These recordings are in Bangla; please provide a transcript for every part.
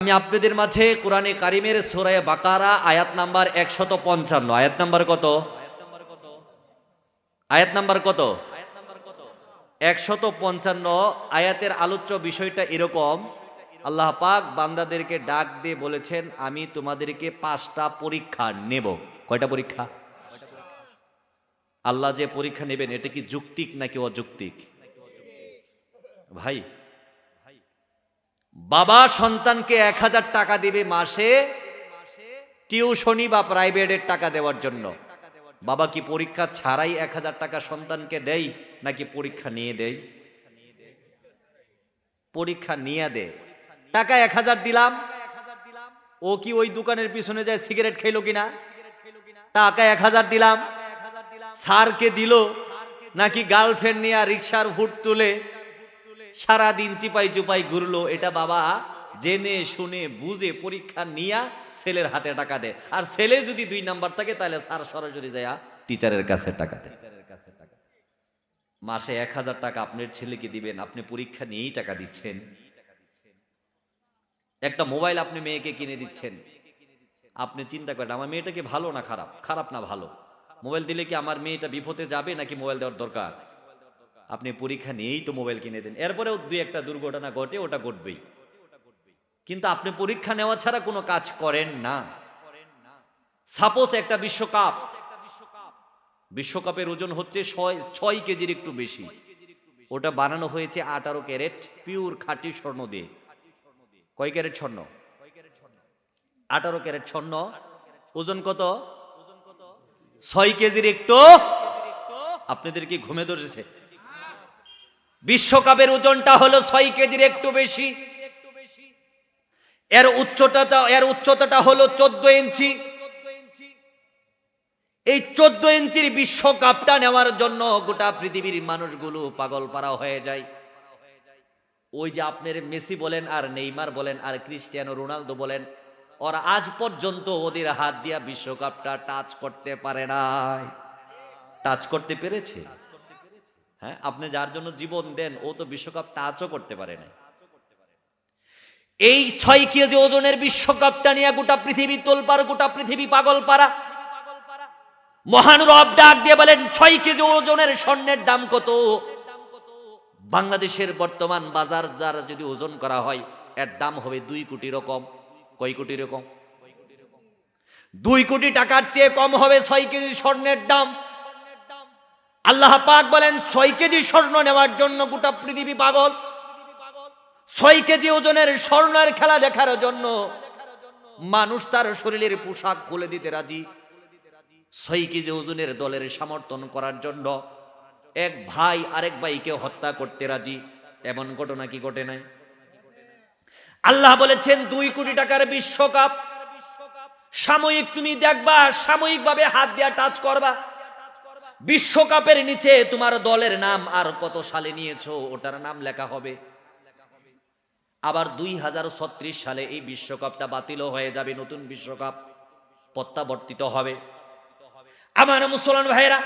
আমি আপনাদের মাঝে কোরআনে কারিমের সূরা বাকারা আয়াত নাম্বার 155। আয়াত নাম্বার কত? আয়াত নাম্বার কত? 155 আয়াতের আলোচ্য বিষয়টা এরকম। আল্লাহ পাক বান্দাদেরকে ডাক দিয়ে বলেছেন, আমি তোমাদেরকে 5টা পরীক্ষা নেব। কয়টা পরীক্ষা? আল্লাহ যে পরীক্ষা নেবেন এটা কি যৌক্তিক নাকি অযৌক্তিক? ভাই, বাবা সন্তানকে 1000 টাকা দিবে মাসে টিউশনি বা প্রাইভেটের টাকা দেওয়ার জন্য। বাবা কি পরীক্ষা ছাড়াই 1000 টাকা সন্তানকে দেয় নাকি পরীক্ষা নিয়ে দেয়? পরীক্ষা নিয়ে দেয়। টাকা 1000 দিলাম, ও কি ওই দোকানের পিছনে যায় সিগারেট খাইলো কিনা? টাকা 1000 দিলাম, স্যারকে দিল নাকি গার্লফ্রেন্ড নিয়ে রিক্সার ভুট তুলে সারাদিন চিপাই চুপাই ঘুরলো? এটা বাবা জেনে শুনে বুঝে পরীক্ষা নিয়ে ছেলের হাতে টাকা দেয়। আর ছেলে যদি 2 নাম্বার থাকে তাহলে স্যার সরাসরি যায় টিচারের কাছে টাকা দেয়। মাসে 1000 টাকা আপনার ছেলেকে দিবেন, আপনি পরীক্ষা নিয়েই টাকা দিচ্ছেন। একটা মোবাইল আপনি মেয়েকে কিনে দিচ্ছেন, আপনি চিন্তা করেন আমার মেয়েটাকে ভালো না খারাপ, খারাপ না ভালো, মোবাইল দিলে কি আমার মেয়েটা বিপদে যাবে নাকি মোবাইল দেওয়ার দরকার? আপনি পরীক্ষা নিয়েই তো মোবাইল কিনে দেন। এরপরেও 2-1টা দুর্ঘটনা ঘটে, ওটা ঘটবেই, কিন্তু আপনি পরীক্ষা নেওয়া ছাড়া কোনো কাজ করেন না। সাপোজ একটা বিশ্বকাপের ওজন হচ্ছে 6 কেজির একটু বেশি, ওটা বানানো হয়েছে 18 ক্যারেট পিওর খাঁটি স্বর্ণ দিয়ে। কয় ক্যারেট স্বর্ণ? 18 ক্যারেট স্বর্ণ। ওজন কত? 6 কেজির একটু। আপনাদের কি ঘুমে ধরেছে? বিশ্বকাপের ওজনটা হলো 6 কেজির একটু বেশি। এর উচ্চতাটা হলো 14 ইঞ্চি। এই 14 ইঞ্চির বিশ্বকাপটা নেওয়ার জন্য গোটা পৃথিবীর মানুষগুলো পাগল পারা হয়ে যায়। ওই যে আপনার মেসি বলেন আর নেইমার বলেন আর ক্রিস্টিয়ানো রোনালদো বলেন, ওরা আজ পর্যন্ত ওদের হাত দিয়া বিশ্বকাপটা টাচ করতে পারে নাই। টাচ করতে পেরেছে? হ্যাঁ, আপনি যার জন্য জীবন দেন ও তো বিশ্বকাপ টাচও করতে পারে না। এই 6 কেজি ওজনের বিশ্বকাপটা নিয়ে গোটা পৃথিবী তোলপাড়, গোটা পৃথিবী পাগল পারা। মহান রব ডাক দিয়ে বলেন 6 কেজি ওজনের স্বর্ণের দাম কত? বাংলাদেশের বর্তমান বাজার দ্বারা যদি ওজন করা হয় এর দাম হবে 2 কোটি রকম। কয় কোটি রকম? 2 কোটি টাকার চেয়ে কম হবে 6 কেজি স্বর্ণের দাম। আল্লাহ পাক বলেন 6 কেজি স্বর্ণ নেওয়ার জন্য গোটা পৃথিবী পাগল। 6 কেজি ওজনের স্বর্ণের খেলা দেখার জন্য মানুষ তার শরীরের পোশাক খুলে দিতে রাজি। 6 কেজি ওজনের দলের সমর্থন করার জন্য এক ভাই আরেক ভাইকে হত্যা করতে রাজি। এমন ঘটনা কি ঘটে নাই? আল্লাহ বলেছেন 2 কোটি টাকার বিশ্বকাপ সাময়িক, তুমি দেখবা সাময়িকভাবে হাত দিয়া টাচ করবা, বিশ্বকাপের নিচে তোমার দলের নাম আর কত সালে নিয়েছো ওটার নাম লেখা হবে। আবার 2036 সালে এই বিশ্বকাপটা বাতিল হয়ে যাবে, নতুন বিশ্বকাপ প্রত্যাবর্তিত হবে। আমার মুসলমান ভাইরা,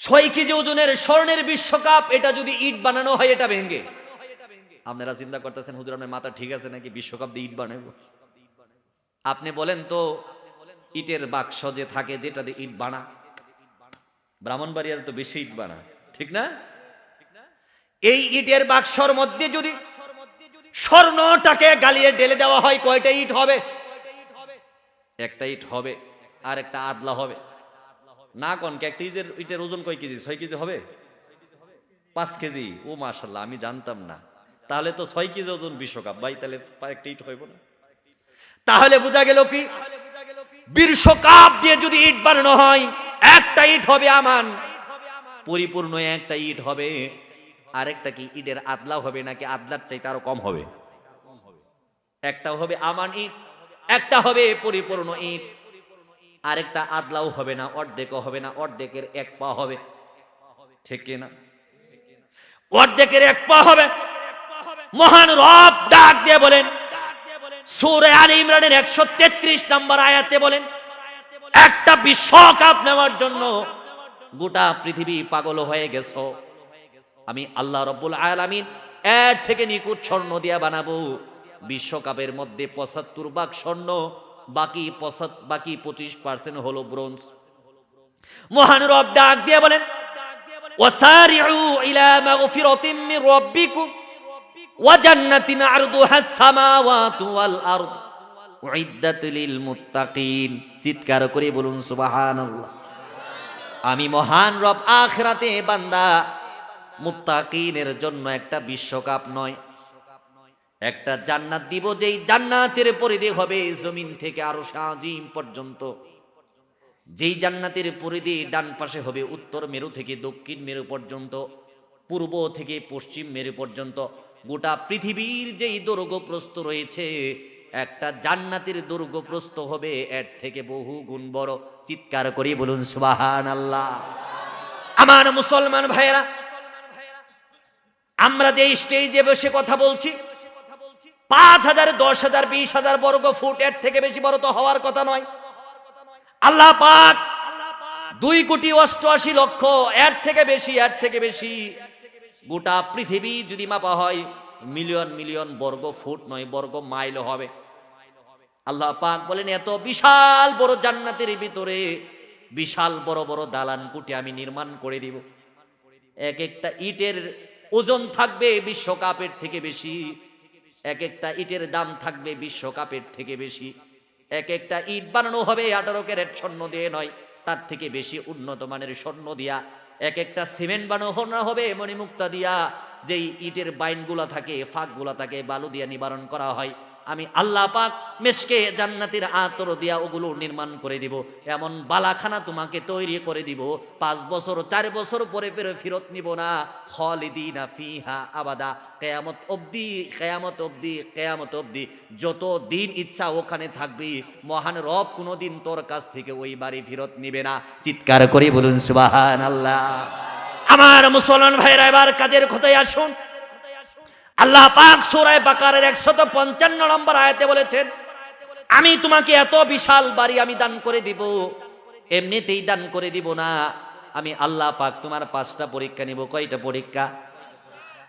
6 কেজি ওজনের স্বর্ণের বিশ্বকাপ, এটা যদি ইট বানানো হয় এটা ভেঙে। আপনারা চিন্তা করতেছেন হুজুর আপনার মাথা ঠিক আছে নাকি, বিশ্বকাপ দিয়ে ইট বানাবো? আপনি বলেন তো ইটের বাক্স যে থাকে যেটা দিয়ে ইট বানা, ব্রাহ্মণবাড়িয়ার তো বেশি ইট বানা, ঠিক না? এই ইটের বাক্সর মধ্যে যদি স্বর্ণটাকে গালিয়ে ঢেলে দেওয়া হয় কয়টা ইট হবে? একটা ইট হবে, আর একটা আদলা হবে না। কোন একটা ইটের ওজন কয় কেজি? 6 কেজি হবে? 5 কেজি? ও মাশাআল্লাহ, আমি জানতাম না। তাহলে তো 6 কেজি ওজন বিশ্বকাপ ভাই, তাহলে একটা ইট হইব না? তাহলে বোঝা গেল কি, বিশ্বকাপ দিয়ে যদি ইট বানানো হয় একটা ইট হবে আমান, পরিপূর্ণ একটা ইট হবে। আরেকটা কি ইটের আদলা হবে নাকি আদলার চাইতে আরো কম হবে? একটা হবে আমান ইট, একটা হবে পরিপূর্ণ ইট। আরেকটা আদলাও হবে না, অর্ধেকও হবে না, অর্ধেকের 1 পা হবে, ঠিক কিনা? অর্ধেকের 1 পা হবে। মহান রব ডাক দিয়ে বলেন সূরা আলে ইমরানের 133 নম্বর আয়াতে বলেন, একটা বিশ্বকাপ নেওয়ার জন্য গোটা পৃথিবী পাগল হয়ে গেছো, আমি আল্লাহ রাব্বুল আলামিন এর থেকে নিখুঁত স্বর্ণ দিয়া বানাবো। বিশ্বকাপের মধ্যে ৭৫ ভাগ স্বর্ণ, বাকি 25% হলো ব্রোঞ্জ। মহান রব ডাক দিয়ে বলেন, ওয়াসারিউ ইলা মাগফিরাতিম মির রাব্বিকুম ওয়া জান্নাতিন আরদুহাস সামাওয়াতু ওয়াল আরদ উইদ্দাত লিল মুত্তাকিন। চিৎকার করে বলুন সুবহানাল্লাহ। আমি মহান রব আখিরাতে বান্দা মুত্তাকিনের জন্য একটা বিশ্বকাপ নয়, একটা জান্নাত দিব, যেই জান্নাতের পরিধি হবে জমিন থেকে আরশ আজিম পর্যন্ত। যেই জান্নাতের পরিধি ডান পাশে হবে উত্তর মেরু থেকে দক্ষিণ মেরু পর্যন্ত, পূর্ব থেকে পশ্চিম মেরু পর্যন্ত। গোটা পৃথিবীর যেই দৈর্ঘ্য প্রস্থ রয়েছে, একটা জান্নাতের দৈর্ঘ্য প্রস্থ হবে এর থেকে বহু গুণ বড়। চিৎকার করে বলুন সুবহানাল্লাহ। আমার মুসলমান ভাইয়েরা, আমরা যে স্টেজে বসে কথা বলছি, ৫,০০০, ১০,০০০, ২০,০০০ বর্গ ফুট, এর থেকে বেশি বড় তো হওয়ার কথা নয়। আল্লাহ পাক ২,৮৮,০০,০০০, এর থেকে বেশি গোটা পৃথিবী যদি মাপা হয় মিলিয়ন মিলিয়ন বর্গ ফুট নয়, বর্গ মাইল হবে। আল্লাহ পাক বলেন, এত বিশাল বড় জান্নাতের ভিতরে বিশাল বড় বড় দালান কুঠি আমি নির্মাণ করে দিব। এক একটা ইটের ওজন থাকবে বিশ্বকাপের থেকে বেশি, এক একটা ইটের দাম থাকবে বিশ্বকাপের থেকে বেশি। এক একটা ইট বানানো হবে 18 ক্যারেট স্বর্ণ দিয়ে নয়, তার থেকে বেশি উন্নত মানের স্বর্ণ দিয়া। এক একটা সিমেন্ট বানানো হবে মণিমুক্তা দিয়া, যেই ইটের বাইনগুলা থাকে, ফাঁকগুলা থাকে, বালু দিয়া নিবারণ করা হয়। আমি আল্লাহ পাক মেশকে জান্নাতের আতর দিয়া ওগুলো নির্মাণ করে দিব। এমন বালাখানা তোমাকে তৈরি করে দিব, 5 বছর 4 বছর পরে ফেরত নিব না। খালিদিনা ফিহা আবাদা, কিয়ামত অবধি যত দিন ইচ্ছা ওখানে থাকবি। মহান রব কোনোদিন তোর কাছ থেকে ওই বাড়ি ফেরত নিবে না। চিৎকার করে বলুন সুবহানাল্লাহ। আমার মুসলমান ভাইরা, এবার কাজের কথায় আসুন। আল্লাহ পাক সূরা বাকারার 155 নম্বর আয়াতে বলেছেন, আমি তোমাকে এত বিশাল বাড়ি আমি দান করে দিব, এমনিতেই দান করে দিব না। আমি আল্লাহ পাক তোমার 5টা পরীক্ষা নিব। কয়টা পরীক্ষা?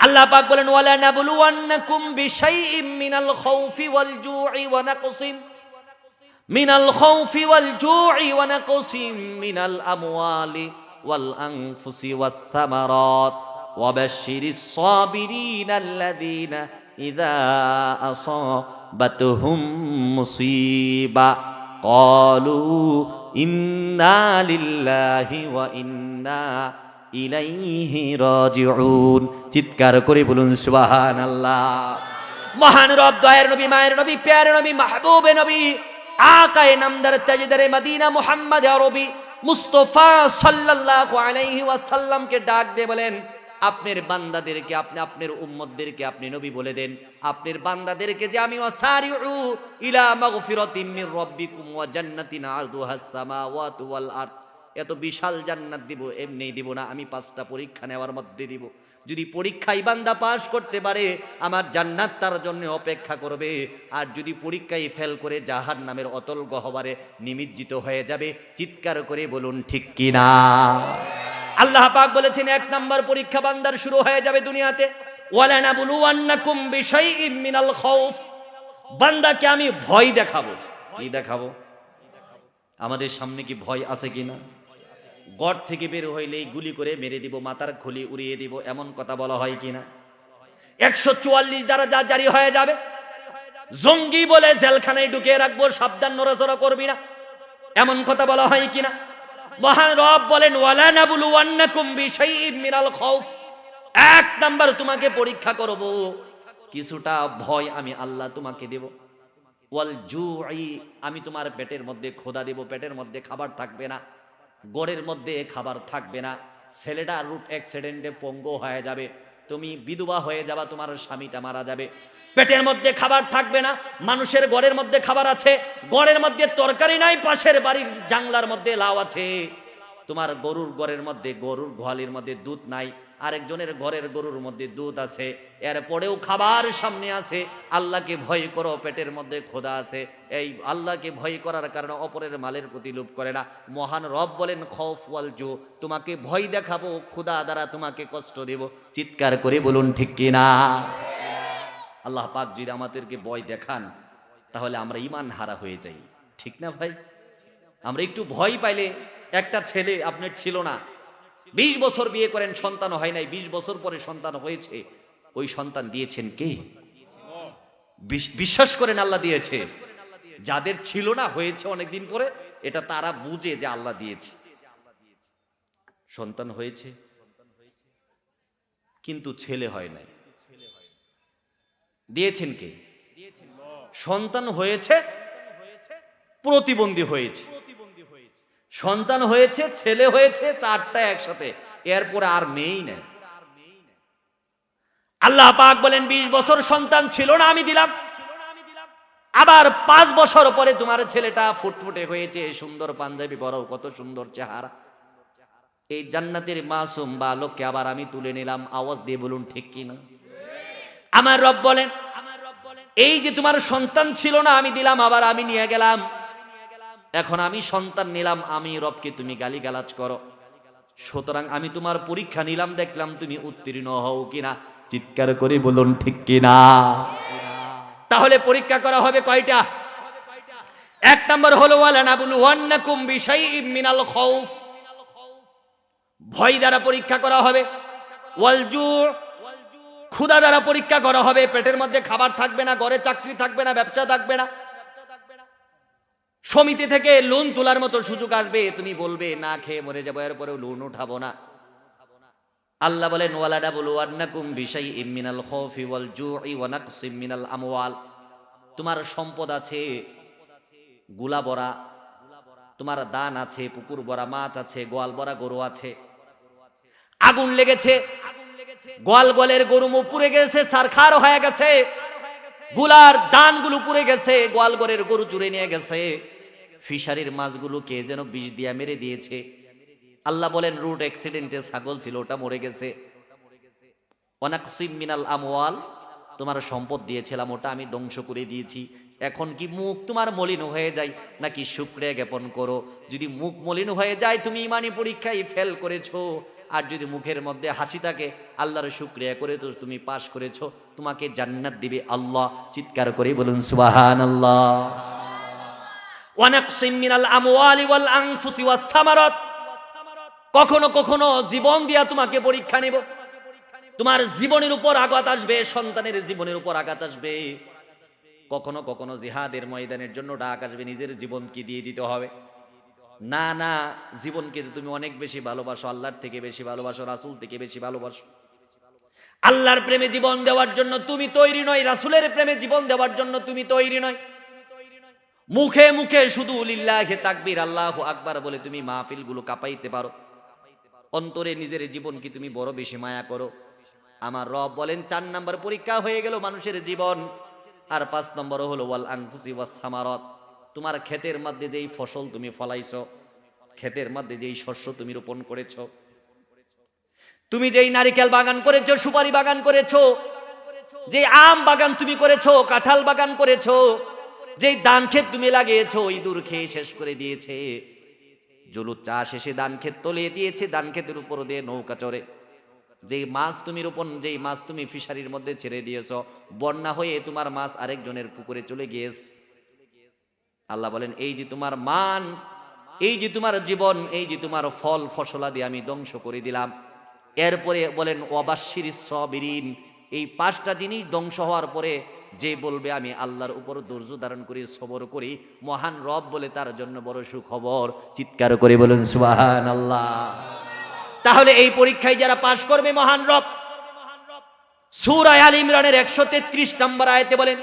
আল্লাহ পাক বলেন, ওয়ালা নাবলুওয়ান্নাকুম বিশাইইম মিনাল খাউফি ওয়াল জু'i ওয়া নাকসিম মিনাল আমওয়ালি ওয়াল আনফুসি ওয়াত থামারাত ওয়াবাশশিরিস সাবিরিন আল্লাযীনা ইযা আসাবাতহুম মুসিবা ক্বালু ইন্না লিল্লাহি ওয়া ইন্না ইলাইহি রাজিউন। চিৎকার করে বলুন সুবহানাল্লাহ। মহান রব, দয়ার নবী, মায়ের নবী, প্যারে নবী, মাহবুবে নবী, আকায়ে নামদার তাজদারে মদিনা মুহাম্মদ আরবি মুস্তাফা সাল্লাল্লাহু আলাইহি ওয়াসাল্লামকে ডাক দিয়ে বলেন, আপনার বান্দাদেরকে, আপনার উম্মতদেরকে আপনি নবী বলে দেন, আপনার বান্দাদেরকে যে আমি ওয়াসারিউ ইলা মাগফিরাতিম মির রাব্বিকুম ওয়া জান্নাতিন আরদুহাস সামাওয়াতু ওয়াল আরদ, এত বিশাল জান্নাত দিব, এমনি দিব না, আমি 5টা পরীক্ষা নেওয়ার মধ্যে দিব। যদি পরীক্ষায় বান্দা পাস করতে পারে, আমার জান্নাত তার জন্য অপেক্ষা করবে। আর যদি পরীক্ষায় ফেল করে জাহান্নামের অতল গহ্বরে নিমজ্জিত হয়ে যাবে। চিৎকার করে বলুন ঠিক কিনা? আল্লাহ পাক বলেছেন, 1 নাম্বার পরীক্ষা বান্দার শুরু হয়ে যাবে দুনিয়াতে। ওয়ালা নাবলুওয়ান্নাকুম বিশাইইম মিনাল খাউফ, বান্দাকে আমি ভয় দেখাবো। কি দেখাবো? আমাদের সামনে কি ভয় আছে কিনা? গড় থেকে বের হইলেই গুলি করে মেরে দিব, মাথার খুলি উড়িয়ে দিব, এমন কথা বলা হয় কিনা? 144 দ্বারা জারি হয়ে যাবে, জঙ্গি বলে জেলখানায় ঢুকিয়ে রাখবো, সাবধান, নড়াচড়া করবি না, এমন কথা বলা হয় কিনা? মহান রব বলেন, ওয়ালা নাবলুওয়ান্নাকুম বিশাইইম মিনাল খাউফ, 1 নাম্বার তোমাকে পরীক্ষা করব, কিছুটা ভয় আমি আল্লাহ তোমাকে দেব। ওয়াল জু'i, আমি তোমার পেটের মধ্যে ক্ষুধা দেব, পেটের মধ্যে খাবার থাকবে না, গড়ের মধ্যে খাবার থাকবে না, ছেলেটা রুট অ্যাক্সিডেন্টে পঙ্গু হয়ে যাবে, তুমি বিধবা হয়ে যাবা, তোমার স্বামীটা মারা যাবে, পেটের মধ্যে খাবার থাকবে না। মানুষের গড়ের মধ্যে খাবার আছে, গড়ের মধ্যে তরকারি নাই, পাশের বাড়ির জাংলার মধ্যে লাউ আছে। তোমার গরুর গড়ের মধ্যে, গরুর গোয়ালির মধ্যে দুধ নাই, আরেকজনের ঘরের গরুর মধ্যে দুধ আছে, এরপরেও খাবার সামনে আছে, আল্লাহকে ভয় করো, পেটের মধ্যে ক্ষুধা আছে, এই আল্লাহকে ভয় করার কারণে অপরের মালের প্রতি লোভ করে না। মহান রব বলেন খৌফ ওয়াল জু, তোমাকে ভয় দেখাবো, ক্ষুধা দ্বারা তোমাকে কষ্ট দেব। চিৎকার করে বলুন ঠিক কিনা? আল্লাহ পাক যদি আমাদেরকে ভয় দেখান তাহলে আমরা ঈমান হারা হয়ে যাই, ঠিক না ভাই? আমরা একটু ভয় পাইলে, একটা ছেলে আপনার ছিল না, 20 বছর বিয়ে করেন, সন্তান হয় নাই, 20 বছর পরে সন্তান হয়েছে, ওই সন্তান দিয়েছেন কে? বিশ্বাস করেন আল্লাহ দিয়েছে। যাদের ছিল না, হয়েছে অনেকদিন পরে, এটা তারা বুঝে যে আল্লাহ দিয়েছে, সন্তান হয়েছে, কিন্তু ছেলে হয় নাই। দিয়েছেন কে? সন্তান হয়েছে, প্রতিবন্ধী হয়েছে, সন্তান হয়েছে, ছেলে হয়েছে, চারটা একসাথে, এরপরে আর মেয়েই নেই। আল্লাহ পাক বলেন 20 বছর সন্তান ছিল না, আমি দিলাম। আবার 5 বছর পরে তোমার ছেলেটা ফুটফুটে হয়েছে, সুন্দর পাঞ্জাবি পরাও, কত সুন্দর চেহারা, এই জান্নাতের মাসুম বালককে আবার আমি তুলে নিলাম। আওয়াজ দিয়ে বলুন ঠিক কিনা? আমার রব বলেন, এই যে তোমার সন্তান ছিল না, আমি দিলাম, আবার আমি নিয়ে গেলাম, এখন আমি সন্তান নিলাম, আমি রবকে তুমি গালিগালাজ করো, সুতরাং আমি তোমার পরীক্ষা নিলাম, দেখলাম তুমি উত্তীর্ণ হও কিনা। চিৎকার করে বলুন ঠিক কিনা? তাহলে পরীক্ষা করা হবে কয়টা? 1 নম্বর হলো ওয়ালানাবুলুওয়ান্নাকুম বিশাইইম মিনাল খাউফ, ভয় দ্বারা পরীক্ষা করা হবে, ওয়াল জু', ক্ষুধা দ্বারা পরীক্ষা করা হবে, পেটের মধ্যে খাবার থাকবে না, ঘরে চাকরি থাকবে না, ব্যবসা থাকবে না, সমিতি থেকে লোন তোলার মতো সুযোগ আসবে, তুমি বলবে না খেয়ে মরে যাবো, এরপরেও লোন উঠাবো না। আল্লাহ বলেন ওয়ালানাবুলুওয়ান্নাকুম বিশাইইম মিনাল খাউফি ওয়াল জু'i ওয়া নাকসিম মিনাল আমওয়াল, তোমার সম্পদ আছে গুলা ভরা, তোমার দান আছে, পুকুর ভরা মাছ আছে, গোয়াল ভরা গরু আছে, আগুন লেগেছে, গোয়াল গোয়ালের গরু পুড়ে গেছে, ছারখার হয়ে গেছে, গুলার দানগুলো পুড়ে গেছে, গোয়াল ঘরের গরু চুরে নিয়ে গেছে, ফিশারির মাছগুলোকে যেন বিষ দিয়া মেরে দিয়েছে। আল্লাহ বলেন রোড অ্যাক্সিডেন্টে ছাগল ছিল, ওটা মরে গেছে। ওয়ানাকসিম মিনাল আমওয়াল, তোমার সম্পদ দিয়েছিলাম, ওটা আমি ধ্বংস করে দিয়েছি। এখন কি মুখ তোমার মলিন হয়ে যায় নাকি শুকরিয়া জ্ঞাপন করো? যদি মুখ মলিন হয়ে যায় তুমি ঈমানি পরীক্ষায় ফেল করেছো, আর যদি মুখের মধ্যে হাসি থাকে আল্লাহর শুকরিয়া করে তো তুমি পাস করেছো, তোমাকে জান্নাত দিবে আল্লাহ। চিৎকার করে বলুন সুবহানাল্লাহ। ওয়া নাকসিম মিনাল আমওয়ালি ওয়াল আনফুসি ওয়াস সামারাত, কখনো কখনো জীবন দিয়া তোমাকে পরীক্ষা নেব, তোমার জীবনের উপর আঘাত আসবে, সন্তানের জীবনের উপর আঘাত আসবে, কখনো কখনো জিহাদের ময়দানের জন্য ডাক আসবে, নিজের জীবন কি দিয়ে দিতে হবে। না না, জীবনকে তুমি অনেক বেশি ভালোবাসো, আল্লাহর থেকে বেশি ভালোবাসো, রাসূল থেকে বেশি ভালোবাসো। আল্লাহর প্রেমে জীবন দেওয়ার জন্য তুমি তৈরি নয়, রাসূলের প্রেমে জীবন দেওয়ার জন্য তুমি তৈরি নয়। মুখে মুখে শুধু লিল্লাহি তাকবীর আল্লাহু আকবার বলে তুমি মাহফিলগুলো কাঁপাইতে পারো, অন্তরে নিজের জীবন কি তুমি বড় বেশি মায়া করো? আমার রব বলেন 4 নম্বর পরীক্ষা হয়ে গেল মানুষের জীবন। আর 5 নম্বর হলো ওয়াল আনফুসি ওয়াস সামারাত, তোমার ক্ষেতের মধ্যে যেই ফসল তুমি ফলাইছো, ক্ষেতের মধ্যে যেই শস্য তুমি রোপণ করেছো, তুমি যেই নারিকেল বাগান করেছো, সুপারি বাগান করেছো, যেই আম বাগান তুমি করেছো, কাঁঠাল বাগান করেছো, যেই ধান ক্ষেত তুমি লাগিয়েছো, ইঁদুর খেয়ে শেষ করে দিয়েছে, জলুদ চাষ এসে ধান ক্ষেত তলিয়ে দিয়েছে, ধান ক্ষেতের উপর দিয়ে নৌকা চড়ে, যেই মাছ তুমি রোপণ, যেই মাছ তুমি ফিশারির মধ্যে ছেড়ে দিয়েছো, বন্যা হয়ে তোমার মাছ আরেকজনের পুকুরে চলে গিয়েছে। আল্লাহ বলেন এই যে তোমার মান, এই যে তোমার জীবন, এই যে তোমার ফল ফসলাদি আমি ধ্বংস করে দিলাম। এরপরে বলেন ওয়াবাশশিরিস সাবিরিন, এই 5টা জিনিস ধ্বংস হওয়ার পরে যে বলবে আমি আল্লাহর উপর ধৈর্য ধারণ করি, সবর করি, মহান রব বলে তার জন্য বড় সুখবর। চিৎকার করে বলেন সুবহানাল্লাহ। তাহলে এই পরীক্ষায় যারা পাশ করবে মহান রব সূরা আলে ইমরানের 133 নম্বর আয়াতে বলেন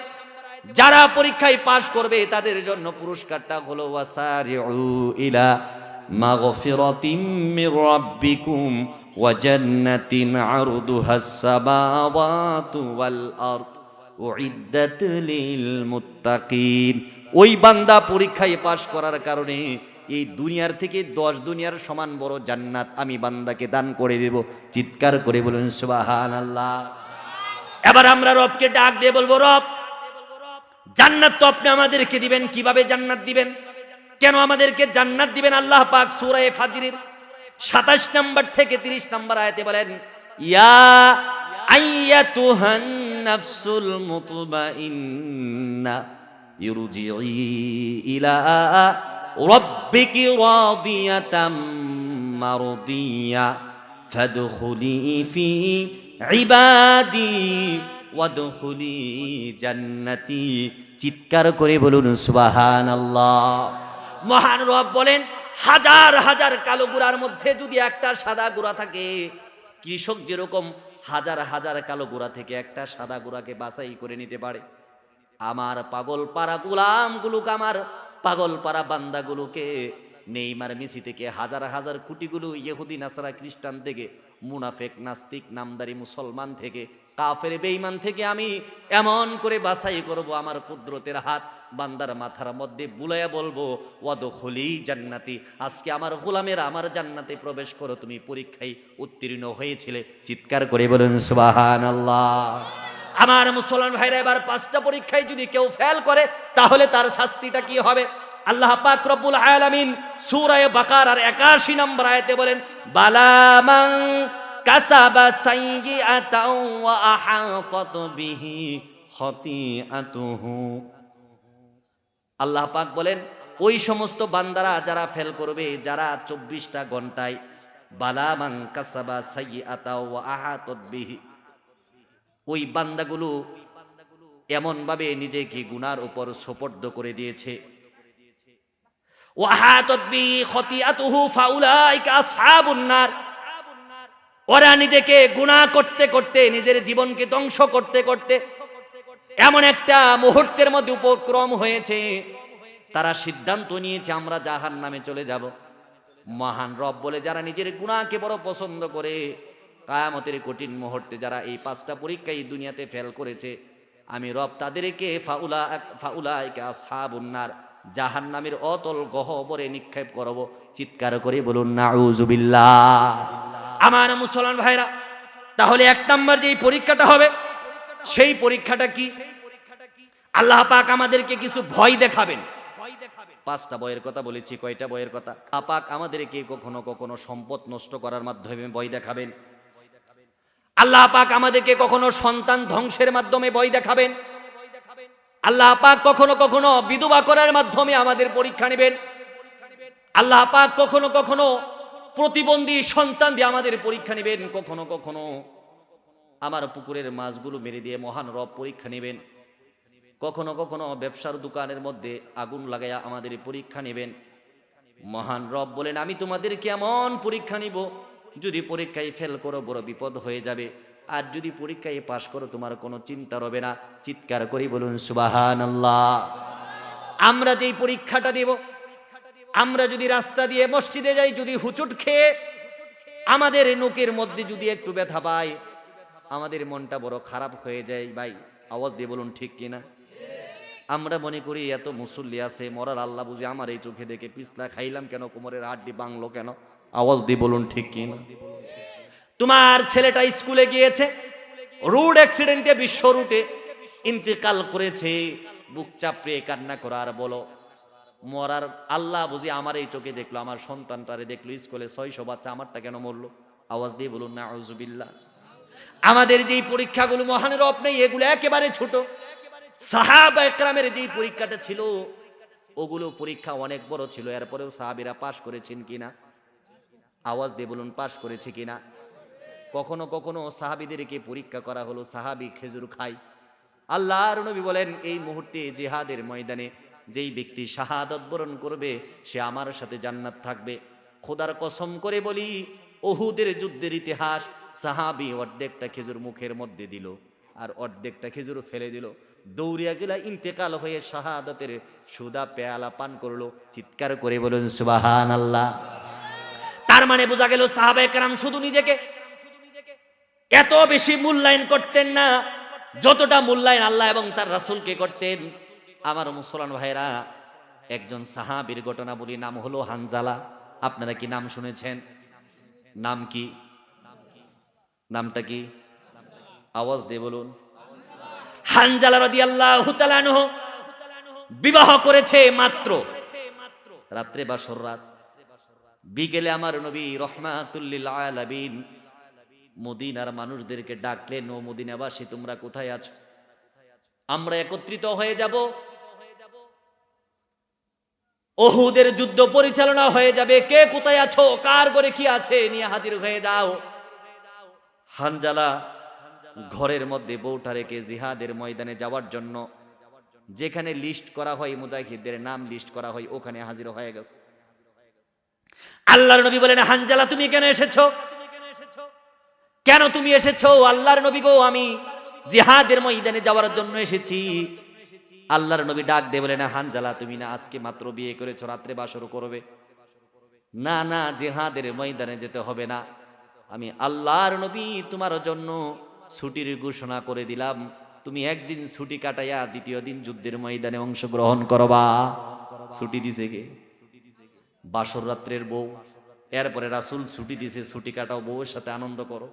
যারা পরীক্ষায় পাশ করবে তাদের জন্য পুরস্কারটা হলো ওয়াসারিউ ইলা মাগফিরাতিম মির রাব্বিকুম ওয়া জান্নাতিন আরদুহাস সামাওয়াতু ওয়াল আরদ উইদ্দাত লিল মুত্তাকিন। ওই বান্দা পরীক্ষায় পাশ করার কারণে এই দুনিয়ার থেকে 10 দুনিয়ার সমান বড় জান্নাত আমি বান্দাকে দান করে দেব। চিৎকার করে বলুন সুবহানাল্লাহ। এবার আমরা রবকে ডাক দিয়ে বলবো, রব জান্নাত তো আপনি আমাদেরকে দিবেন, কিভাবে জান্নাত দিবেন, কেন আমাদেরকে জান্নাত দিবেন? আল্লাহ পাক সূরা ফাজরের 27 নম্বর থেকে 30 নম্বর আয়াতে বলেন, ইয়া আইয়াতুহান নাফসুল মুতমাইন্না ইরজিই ইলা রাব্বিকি রাদিয়াতাম মারদিয়া ফাদখুলি ফি ইবাদি ওয়াদখুলি জান্নাতি। চিৎকার করে বলুন সুবহানাল্লাহ। মহান রব বলেন, হাজার হাজার কালো গুড়ার মধ্যে যদি একটা সাদা গুড়া থাকে, কৃষক যেরকম হাজার হাজার কালো গুড়া থেকে একটা সাদা গুড়াকে বাছাই করে নিতে পারে, আমার পাগল পাড়া গোলামগুলোকে, আমার পাগল পাড়া বান্দাগুলোকে, নেইমার মেসি থেকে হাজার হাজার কোটিগুলো ইহুদি নাসারা খ্রিস্টান থেকে, মুনাফেক নাস্তিক নামদারি মুসলমান থেকে, কাফের বেঈমান থেকে আমি এমন করে বাছাই করব, আমার কুদরতের হাত বান্দার মাথার মধ্যে বুলাইয়া বলবো, ওয়াদখুলি জান্নাতি, আজকে আমার গোলামেরা আমার জান্নাতে প্রবেশ করো, তুমি পরীক্ষায় উত্তীর্ণ হয়েছিলে। চিৎকার করে বলুন সুবহানাল্লাহ। আমার মুসলমান ভাইরা, এবার 5টা পরীক্ষায় যদি কেউ ফেল করে তাহলে তার শাস্তিটা কি হবে? আল্লাহ পাক রব্বুল আলামিন সূরা বাকারার 81 নম্বর আয়াতে বলেন, বালামান কাসাবা সাইয়্যাতাও ওয়া আহাতাত বিহি খাতিআতুহু। আল্লাহ পাক বলেন, ওই সমস্ত বান্দারা যারা ফেল করবে, যারা 24টা ঘন্টায় বালামান কাসাবা সাইয়্যাতাও ওয়া আহাতাত বিহি, ওই বান্দাগুলো এমন ভাবে নিজেকে গুনার উপর সোপর্দ করে দিয়েছে, ওয়াহাতাত বিহি খাতিআতুহু ফাউলাইকা আসহাবুন নার, ওরা নিজেকে গুনাহ করতে করতে, নিজের জীবনকে ধ্বংস করতে করতে এমন একটা মুহূর্তের মধ্যে উপক্রম হয়েছে, তারা সিদ্ধান্ত নিয়েছে আমরা জাহান্নামে চলে যাব। মহান রব বলে, যারা নিজের গুনাহকে বড় পছন্দ করে, কিয়ামতের কঠিন মুহূর্তে যারা এই 5টা পরীক্ষায় এই দুনিয়াতে ফেল করেছে, আমি রব তাদেরকে ফাউলাইকা আসহাবুন নার, জাহান্নামের অতল গহ্বরে নিক্ষেপ করব। চিৎকার করে বলুন নাউযুবিল্লাহ। আমার মুসলমান ভাইরা, তাহলে 1 নম্বর যেই পরীক্ষাটা হবে, সেই পরীক্ষাটা কি? আল্লাহ পাক আমাদেরকে কিছু ভয় দেখাবেন। 5টা ভয়ের কথা বলেছি। কয়টা ভয়ের কথা? আল্লাহ পাক আমাদেরকে কখনো কখনো সম্পদ নষ্ট করার মাধ্যমে ভয় দেখাবেন, আল্লাহ পাক আমাদেরকে কখনো সন্তান ধ্বংসের মাধ্যমে ভয় দেখাবেন, আল্লাহ পাক কখনো কখনো বিধবা করার মাধ্যমে আমাদের পরীক্ষা নেবেন, আল্লাহ পাক কখনো কখনো প্রতিবন্ধী সন্তান দিয়ে আমাদের পরীক্ষা নেবেন, কখনো কখনো আমার পুকুরের মাছগুলো মেরে দিয়ে মহান রব পরীক্ষা নেবেন, কখনো কখনো ব্যবসার দোকানের মধ্যে আগুন লাগাইয়া আমাদের পরীক্ষা নেবেন। মহান রব বলেন, আমি তোমাদেরকে এমন পরীক্ষা নিব, যদি পরীক্ষায় ফেল করো বড় বিপদ হয়ে যাবে, আর যদি পরীক্ষায় পাশ করো তোমার কোনো চিন্তা রবে না। চিৎকার করে বলুন সুবহানাল্লাহ। আমরা যেই পরীক্ষাটা দেব, আমরা যদি রাস্তা দিয়ে মসজিদে যাই, যদি হুচুট খেয়ে আমাদের নোকের মধ্যে যদি একটু ব্যথা পাই, আমাদের মনটা বড় খারাপ হয়ে যায়। ভাই আওয়াজ দিয়ে বলুন ঠিক কিনা? আমরা মনে করি এত মুসল্লি আছে, মরার আল্লাহ বুঝি আমার এই চোখে দেখে পিছলা খাইলাম কেন, কোমরের হাড্ডি ভাঙলো কেন? আওয়াজ দিয়ে বলুন ঠিক কিনা? তোমার ছেলেটা স্কুলে গিয়েছে, রোড অ্যাক্সিডেন্টে বিশ্ব রুটে ইন্তেকাল করেছে, বুক চাপড়ে কান্না করো আর বলো, মরার আল্লাহ বুঝি আমার এই চোখে দেখলো, আমার সন্তানটারে দেখলো স্কুলে 600 বাচ্চা, আমারটা কেন মরলো? আওয়াজ দিয়ে বলুন নাউযুবিল্লাহ। আমাদের যেই পরীক্ষাগুলো মহান রব নেই, এগুলো একেবারে ছোট। সাহাবা একরামের যেই পরীক্ষাটা ছিল, ওগুলো পরীক্ষা অনেক বড় ছিল, এরপরেও সাহাবীরা পাশ করেছেন কিনা? আওয়াজ দিয়ে বলুন পাশ করেছে কিনা? কখনো কখনো সাহাবীদেরকে পরীক্ষা করা হলো, সাহাবী খেজুর খায়। আল্লাহর নবী বলেন, এই মুহূর্তে জিহাদের ময়দানে যেই ব্যক্তি শাহাদাত বরণ করবে, সে আমার সাথে জান্নাত থাকবে। খোদার কসম করে বলি, উহুদের যুদ্ধের ইতিহাস, সাহাবী অর্ধেকটা খেজুর মুখের মধ্যে দিল আর অর্ধেকটা খেজুর ফেলে দিল, দৌড়িয়া গেলা ইন্তেকাল হয়ে শাহাদাতের সুদা পেয়ালা পান করলো। চিৎকার করে বলুন সুবহানাল্লাহ। তার মানে বোঝা গেল সাহাবায়ে কেরাম শুধু নিজেকে এত বেশি মূল্যায়ন করতেন না, যতটা মূল্যায়ন আল্লাহ এবং তার রাসূলকে করতেন। আমার মুসলমান ভাইরা, একজন সাহাবীর ঘটনা বলি, নাম হলো হানজালা। আপনারা কি নাম শুনেছেন? নাম কি? নামটা কি? আওয়াজ দিয়ে বলুন। হানজালা রাদিয়াল্লাহু তাআলা আনহু বিবাহ করেছে মাত্র, রাত্রে বাসর রাত, বিকেলে আমার নবী রাহমাতুল লিল আলামিন মদিনার মানুষদেরকে ডাকলেন, ও মদিনাবাসী তোমরা কোথায় আছো? আমরা একত্রিত হয়ে যাব, উহুদের যুদ্ধ পরিচালনা হয়ে যাবে, কে কোথায় আছো, কার ঘরে কি আছে নিয়ে হাজির হয়ে যাও। হানজালা ঘরের মধ্যে বউটা রেখে জিহাদের ময়দানে যাওয়ার জন্য যেখানে লিস্ট করা হয়, মুজাহিদদের নাম লিস্ট করা হয়, ওখানে হাজির হয়ে গেছে। আল্লাহর নবী বলেন, হানজালা তুমি কেন এসেছো? কেন তুমি এসেছো? আল্লাহর নবী গো, আমি জিহাদের ময়দানে যাওয়ার জন্য এসেছি। আল্লাহর নবী ডাক দিয়ে বলেন, হানজালা তুমি না আজকে মাত্র বিয়ে করেছো, রাত্রে বাসর করবে? না না, জিহাদের ময়দানে যেতে হবে না, আমি আল্লাহর নবী তোমার জন্য ছুটির ঘোষণা করে দিলাম, তুমি একদিন ছুটি কাটাইয়া দ্বিতীয় দিন যুদ্ধের ময়দানে অংশগ্রহণ করবা। ছুটি দিছে কে? বাসর রাত্রের বউ। এরপরে রাসূল ছুটি দিছে, ছুটি কাটাও, বউয়ের সাথে আনন্দ করো।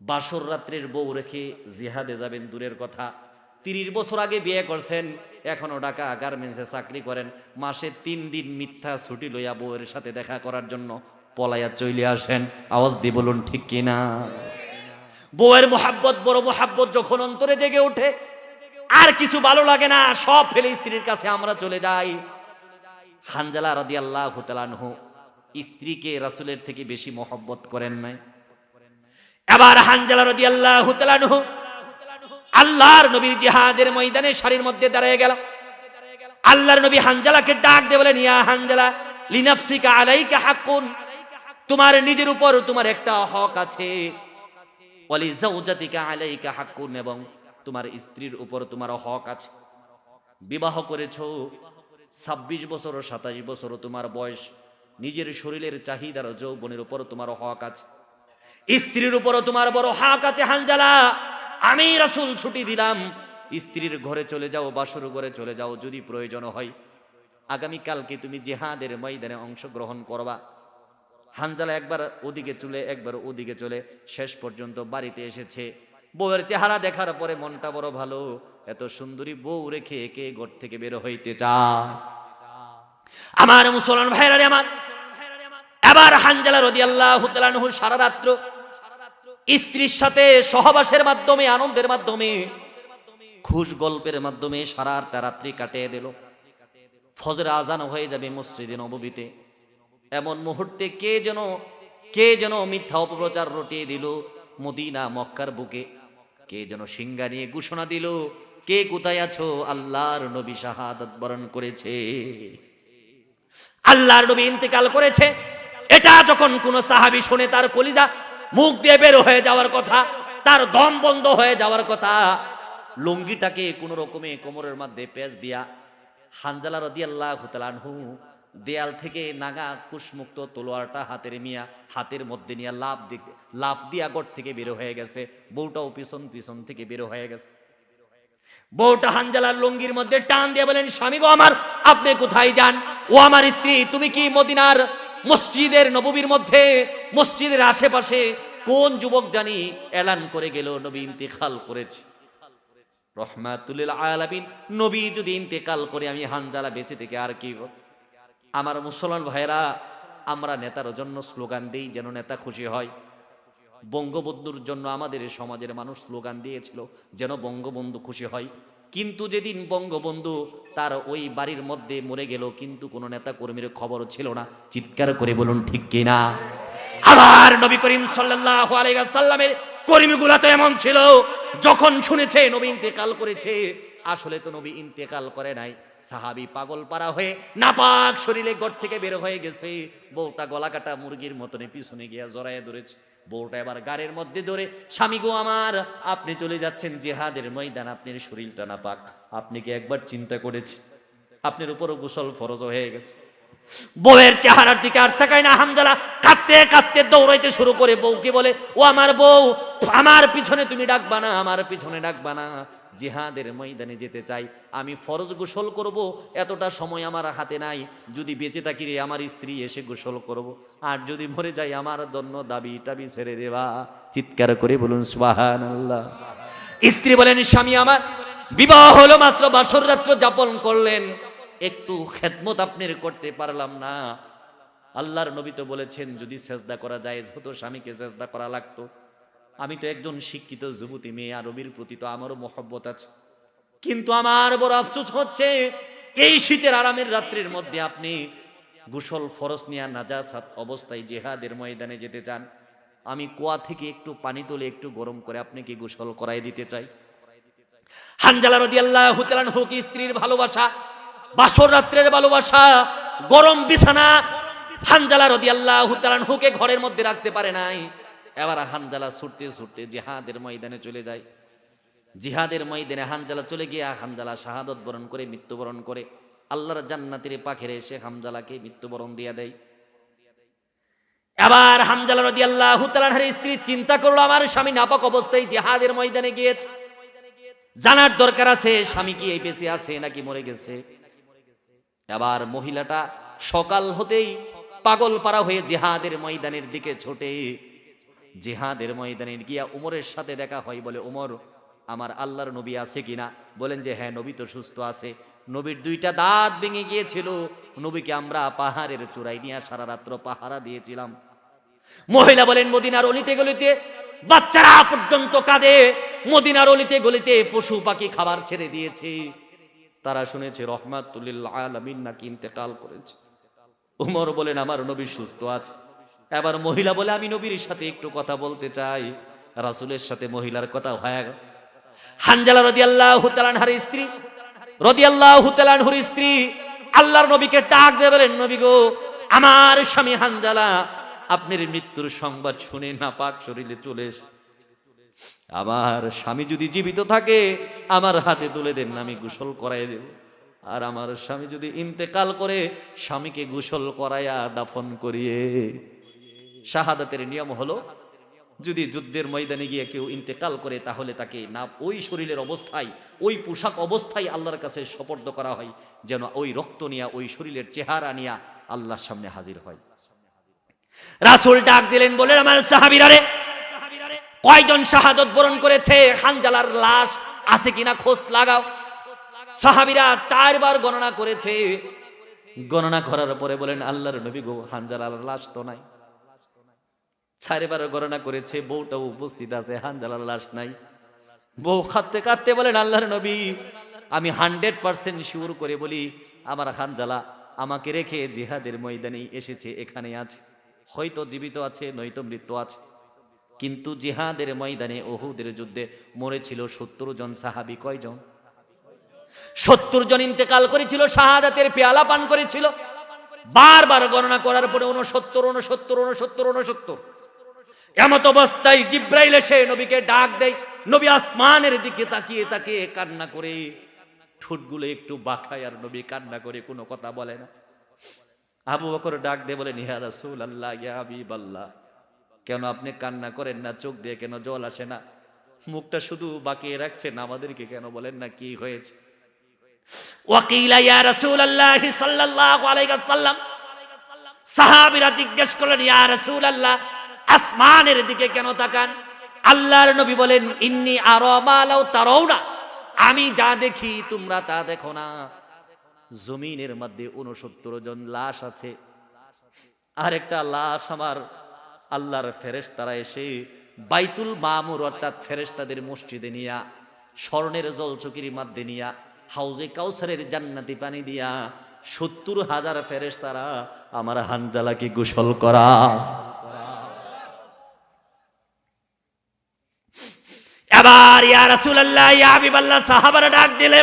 বাসর রাত্রের বউ রেখে জিহাদে যাবেন দূরের কথা, 30 বছর আগে বিয়ে করছেন, এখনো ঢাকা গার্মেন্টসে চাকরি করেন, মাসে 3 দিন মিথ্যা ছুটি লইয়া বউয়ের সাথে দেখা করার জন্য পলাইয়া চলে আসেন। আওয়াজ দিয়ে বলুন ঠিক কিনা? বউয়ের মোহাব্বত, বড় মোহাব্বত যখন অন্তরে জেগে ওঠে, আর কিছু ভালো লাগে না, সব ফেলে স্ত্রীর কাছে আমরা চলে যাই। হানজালা রাদিয়াল্লাহু তাআলা আনহু স্ত্রীকে রাসূলের থেকে বেশি মোহাব্বত করেন নাই। এবার হানজালা রাদিয়াল্লাহু তাআলা আনহু আল্লাহর নবীর জিহাদের ময়দানে সারির মধ্যে দাঁড়িয়ে গেল। আল্লাহর নবী হানজালাকে ডাক দিয়ে বলেন, ইয়া হানজালা লিনাফসিকা আলাইকা হাক্কুন, তোমার নিজের উপর তোমার একটা হক আছে, ওয়ালি যাওজাতিকা আলাইকা হাক্কুন, এবং তোমার স্ত্রীর উপর তোমার হক আছে। বিবাহ করেছো, 26 বছর 27 বছর তোমার বয়স, নিজের শরীরের চাহিদার যৌবনের উপর তোমার হক আছে, স্ত্রীর উপরও তোমার বড় হক আছে। হানজালা, আমি রাসূল ছুটি দিলাম, স্ত্রীর ঘরে চলে যাও, বাসর ঘরে চলে যাও, যদি প্রয়োজন হয় আগামী কালকে তুমি জিহাদের ময়দানে অংশগ্রহণ করবা। হানজালা একবার ওদিকে চলে একবার ওদিকে চলে, শেষ পর্যন্ত বাড়িতে এসেছে। বউয়ের চেহারা দেখার পরে মনটা বড় ভালো, এত সুন্দরী বউ রেখে একে ঘর থেকে বের হইতে চায়। আমার মুসলমান ভাইরা রে আমার, এবার হানজালা রাদিয়াল্লাহু তাআলা আনহু সারা রাত্র স্ত্রীর সাথে সহবাসের মাধ্যমে, আনন্দের মাধ্যমে, খুশ গল্পের মাধ্যমে সারাটা রাত্রি কাটিয়ে দিল। ফজর আজান হয়ে যাবে মসজিদে নববীতে, এমন মুহূর্তে কে যেন মিথ্যা অপপ্রচার রটিয়ে দিল মদিনা মক্কার বুকে, কে যেন সিংহা নিয়ে ঘোষণা দিল, কে কোথায় আছো? আল্লাহর নবী শাহাদাত বরণ করেছে, আল্লাহর নবী ইন্তেকাল করেছে। এটা যখন কোন সাহাবী শুনে, তার কলিজা মুখ দিয়ে বের হয়ে যাওয়ার কথা, তার দম বন্ধ হয়ে যাওয়ার কথা। লুঙ্গিটাকে কোন রকমে কোমরের মধ্যে পেঁচ দিয়া হানজালা রাদিয়াল্লাহু তাআলা আনহু দেয়াল থেকে নাগা কুশমুক্ত তলোয়ারটা হাতের মধ্যে নিয়ে লাফ দিয়া ঘর থেকে বের হয়ে গেছে। বউটাও পিছন থেকে বের হয়ে গেছে। বউটা হানজালার লুঙ্গির মধ্যে টান দিয়ে বলেন, স্বামী গো আমার, আপনি কোথায় যান? ও আমার স্ত্রী, তুমি কি মদিনার মসজিদের নববীর মধ্যে, মসজিদের আশেপাশে কোন যুবক জানি এলান করে গেল নবী ইন্তেকাল করেছে। রাহমাতুল লিল আলামিন নবী যদি ইন্তেকাল করে, আমি হানজালা বেঁচে থেকে আর কি? আমার মুসলমান ভাইরা, আমরা নেতার জন্য স্লোগান দেই যেন নেতা খুশি হয়। বঙ্গবন্ধুর জন্য আমাদের সমাজের মানুষ স্লোগান দিয়েছিল যেন বঙ্গবন্ধু খুশি হয়। কিন্তু যেদিন বঙ্গবন্ধু তার ওই বাড়ির মধ্যে মরে গেল, কিন্তু কোনো নেতা কর্মীর খবর ছিল না। চিৎকার করে বলুন ঠিক কিনা? আবার নবী করিম সাল্লাল্লাহু আলাইহি ওয়াসাল্লামের কর্মীগুলা তো এমন ছিল, যখন শুনেছে নবী ইন্তেকাল করেছে, আসলে তো নবী ইন্তেকাল করে নাই, সাহাবী পাগল পারা হয়ে নাপাক শরীরে ঘর থেকে বের হয়ে গেছে। বউটা গলা কাটা মুরগির মতনে পিছনে গিয়া জড়াইয়া ধরেছে। বউটা এবার গাড়ির মধ্যে ধরে, স্বামী গো আমার, আপনি চলে যাচ্ছেন জিহাদের ময়দান, আপনার শরীরটা নাপাক, আপনি কি একবার চিন্তা করেছেন আপনার উপরও গোসল ফরজ হয়ে গেছে? বউয়ের চেহারার দিকে আর তাকায় না। হানজালা কাঁদতে কাঁদতে দৌড়াইতে শুরু করে বউকে বলে, ও আমার বউ, আমার পিছনে তুমি ডাকবা না, আমার পিছনে ডাকবা না, জিহাদের ময়দানে যেতে চাই, আমি ফরজ গোসল করব, এতটা সময় আমার হাতে নাই, যদি বেঁচে থাকি রে আমার স্ত্রী এসে গোসল করব, আর যদি মরে যাই আমার জন্য দাবি টাবি ছেড়ে দেবা। চিৎকার করে বলুন সুবহানাল্লাহ। স্ত্রী বলেন, স্বামী আমার বিবাহ হলো মাত্র, বাসর রাত্র যাপন করলেন, একটু খেদমত আপনার করতে পারলাম না। আল্লাহর নবী তো বলেছেন যদি সেজদা করা জায়েজ হতো স্বামীকে সেজদা করা লাগতো। আমি তো একজন শিক্ষিত যুবতী মেয়ে, আরবির প্রতি তো আমারও মহব্বত আছে, কিন্তু আমার বড় আফসোস হচ্ছে এই শীতের আরামের রাত্রির মধ্যে আপনি গোসল ফরজ নিয়ে নাজাসাত অবস্থায় জিহাদের ময়দানে যেতে চান। আমি কুয়া থেকে একটু পানি তুলে একটু গরম করে আপনাকে গোসল করাই দিতে চাই। হানজালা রাদিয়াল্লাহু তাআলা আনহু কি স্ত্রীর ভালোবাসা, বাসর রাত্রের ভালোবাসা, গরম বিছানা, হানজালা রাদিয়াল্লাহু তাআলা আনহুকে ঘরের মধ্যে রাখতে পারে নাই। এবার হানজালা ছুটতে ছুটতে জিহাদের ময়দানে চলে যায়। জিহাদের ময়দানে হানজালা চলে গিয়া হানজালা শাহাদত বরণ করে মৃত্যুবরণ করে। আল্লাহর জান্নাতের পাখিরে এসে হানজালাকে মৃত্যুবরণ দিয়া দেয়। এবার হানজালা রাদিয়াল্লাহু তাআলা আনহার স্ত্রী চিন্তা করলো আমার স্বামী নাপাক অবস্থায় জিহাদের ময়দানে গিয়েছে, জানার দরকার আছে স্বামী কি এই বেঁচে আছে নাকি মরে গেছে। এবার মহিলাটা সকাল হতেই পাগল পারা হয়ে জিহাদের ময়দানের দিকে ছোটে। জিহাদের ময়দানে গিয়া উমরের সাথে দেখা হয়, বলে উমর আমার আল্লাহর নবী আছে কিনা? বলেন যে হ্যাঁ নবী তো সুস্থ আছে, নবীর দুইটা দাঁত ভেঙে গিয়েছিল, নবীকে আমরা পাহাড়ের চূড়ায় নিয়ে সারা রাত্র পাহারা দিয়েছিলাম। মহিলা বলেন মদিনার অলিতে গলিতে বাচ্চারা পর্যন্ত কাঁদে, মদিনার অলিতে গলিতে পশু পাখি খাবার ছেড়ে দিয়েছে, তারা শুনেছে রহমাতুল লিল আলামিন নাকি ইন্তেকাল করেছে। উমর বলেন আমার নবী সুস্থ আছে। এবার মহিলা বলে আমি নবীর সাথে একটু কথা বলতে চাই। রাসূলের সাথে মহিলার কথা হয়। হানজালা রাদিয়াল্লাহু তাআলা আনহার স্ত্রী রাদিয়াল্লাহু তাআলা আনহুর স্ত্রী আল্লাহর নবীকে ডাক দিয়ে বলেন নবী গো, আমার স্বামী হানজালা আপনার মৃত্যুর সংবাদ শুনে নাপাক শরীরে চলে এসে, আমার স্বামী যদি জীবিত থাকে আমার হাতে তুলে দেন, আমি গোসল করাই দেব, আর আমার স্বামী যদি ইন্তেকাল করে স্বামীকে গোসল করাইয়া দাফন করিয়ে। শাহাদাতের নিয়ম হলো যদি যুদ্ধের ময়দানে গিয়ে কেউ ইন্তেকাল করে তাহলে তাকে না ওই শরীরের অবস্থায় ওই পোশাক অবস্থায় আল্লাহর কাছে সোপর্দ করা হয়, যেন ওই রক্ত নিয়া ওই শরীরের চেহারা নিয়া আল্লাহর সামনে হাজির হয়। রাসূল ডাক দিলেন, বলেন আমার সাহাবীরা রে, কয়জন শাহাদত বরণ করেছে হানজালার লাশ আছে কিনা খোঁজ লাগাও। সাহাবীরা 4 বার গণনা করেছে, গণনা করার পরে বলেন আল্লাহর নবী গো, হানজালার লাশ তো নাই। 4 বার গণনা করেছে, বউটাও উপস্থিত আছে, হানজালার লাশ নাই। বউ কাঁদতে কাঁদতে বলেন আল্লাহর নবী আমি 100% শিওর করে বলি আমার হানজালা আমাকে রেখে জিহাদের ময়দানে এসেছে, এখানে আছে, হয়তো জীবিত আছে নয়তো মৃত্যু আছে। কিন্তু জিহাদের ময়দানে উহুদের যুদ্ধে মরেছিল 70 জন সাহাবী। কয়জন? 70 জন ইন্তেকাল করেছিল, শাহাদাতের পেয়ালা পান করেছিল। বারবার গণনা করার পরে 69 এমত অবস্থায় জিব্রাইল এসে নবীকে ডাক দেয়। নবী আসমানের দিকে তাকিয়ে তাকিয়ে কান্না করে, ঠোঁটগুলো একটু বাঁকায়, আর নবী কান্না করে কোনো কথা বলে না। আবু বকর ডাক দিয়ে বলেন ইয়া রাসূলুল্লাহ ইয়া হাবিবাল্লাহ, কেন আপনি কান্না করেন না? চোখ দিয়ে কেন জল আসে না? মুখটা শুধু বাঁকিয়ে রাখছেন, আমাদেরকে কেন বলেন না কি হয়েছে? ওয়াকিলা ইয়া রাসূলুল্লাহ সাল্লাল্লাহু আলাইহি ওয়াসাল্লাম, সাহাবীরা জিজ্ঞেস করলেন ইয়া রাসূলুল্লাহ আসমানের দিকে কেন তাকান? আল্লাহর নবী বলেন ইন্নী আরা মা লাউ তারাউনা, আমি যা দেখি তোমরা তা দেখো না। জমিনের মধ্যে 69 জন লাশ আছে, আর একটা লাশ আমার আল্লাহর ফেরেশতারা এসে বাইতুল মামুর অর্থাৎ ফেরেশতাদের মসজিদে নিয়া স্বর্ণের জলচকির মধ্যে নিয়া হাউজে কাউসারের জান্নাতি পানি দিয়া 70,000 ফেরেশতারা আমার হানজালাকে গোসল করা। এবার ইয়া রাসূলুল্লাহ ইয়া হাবিবাল্লাহ সাহাবারা ডাক দিলে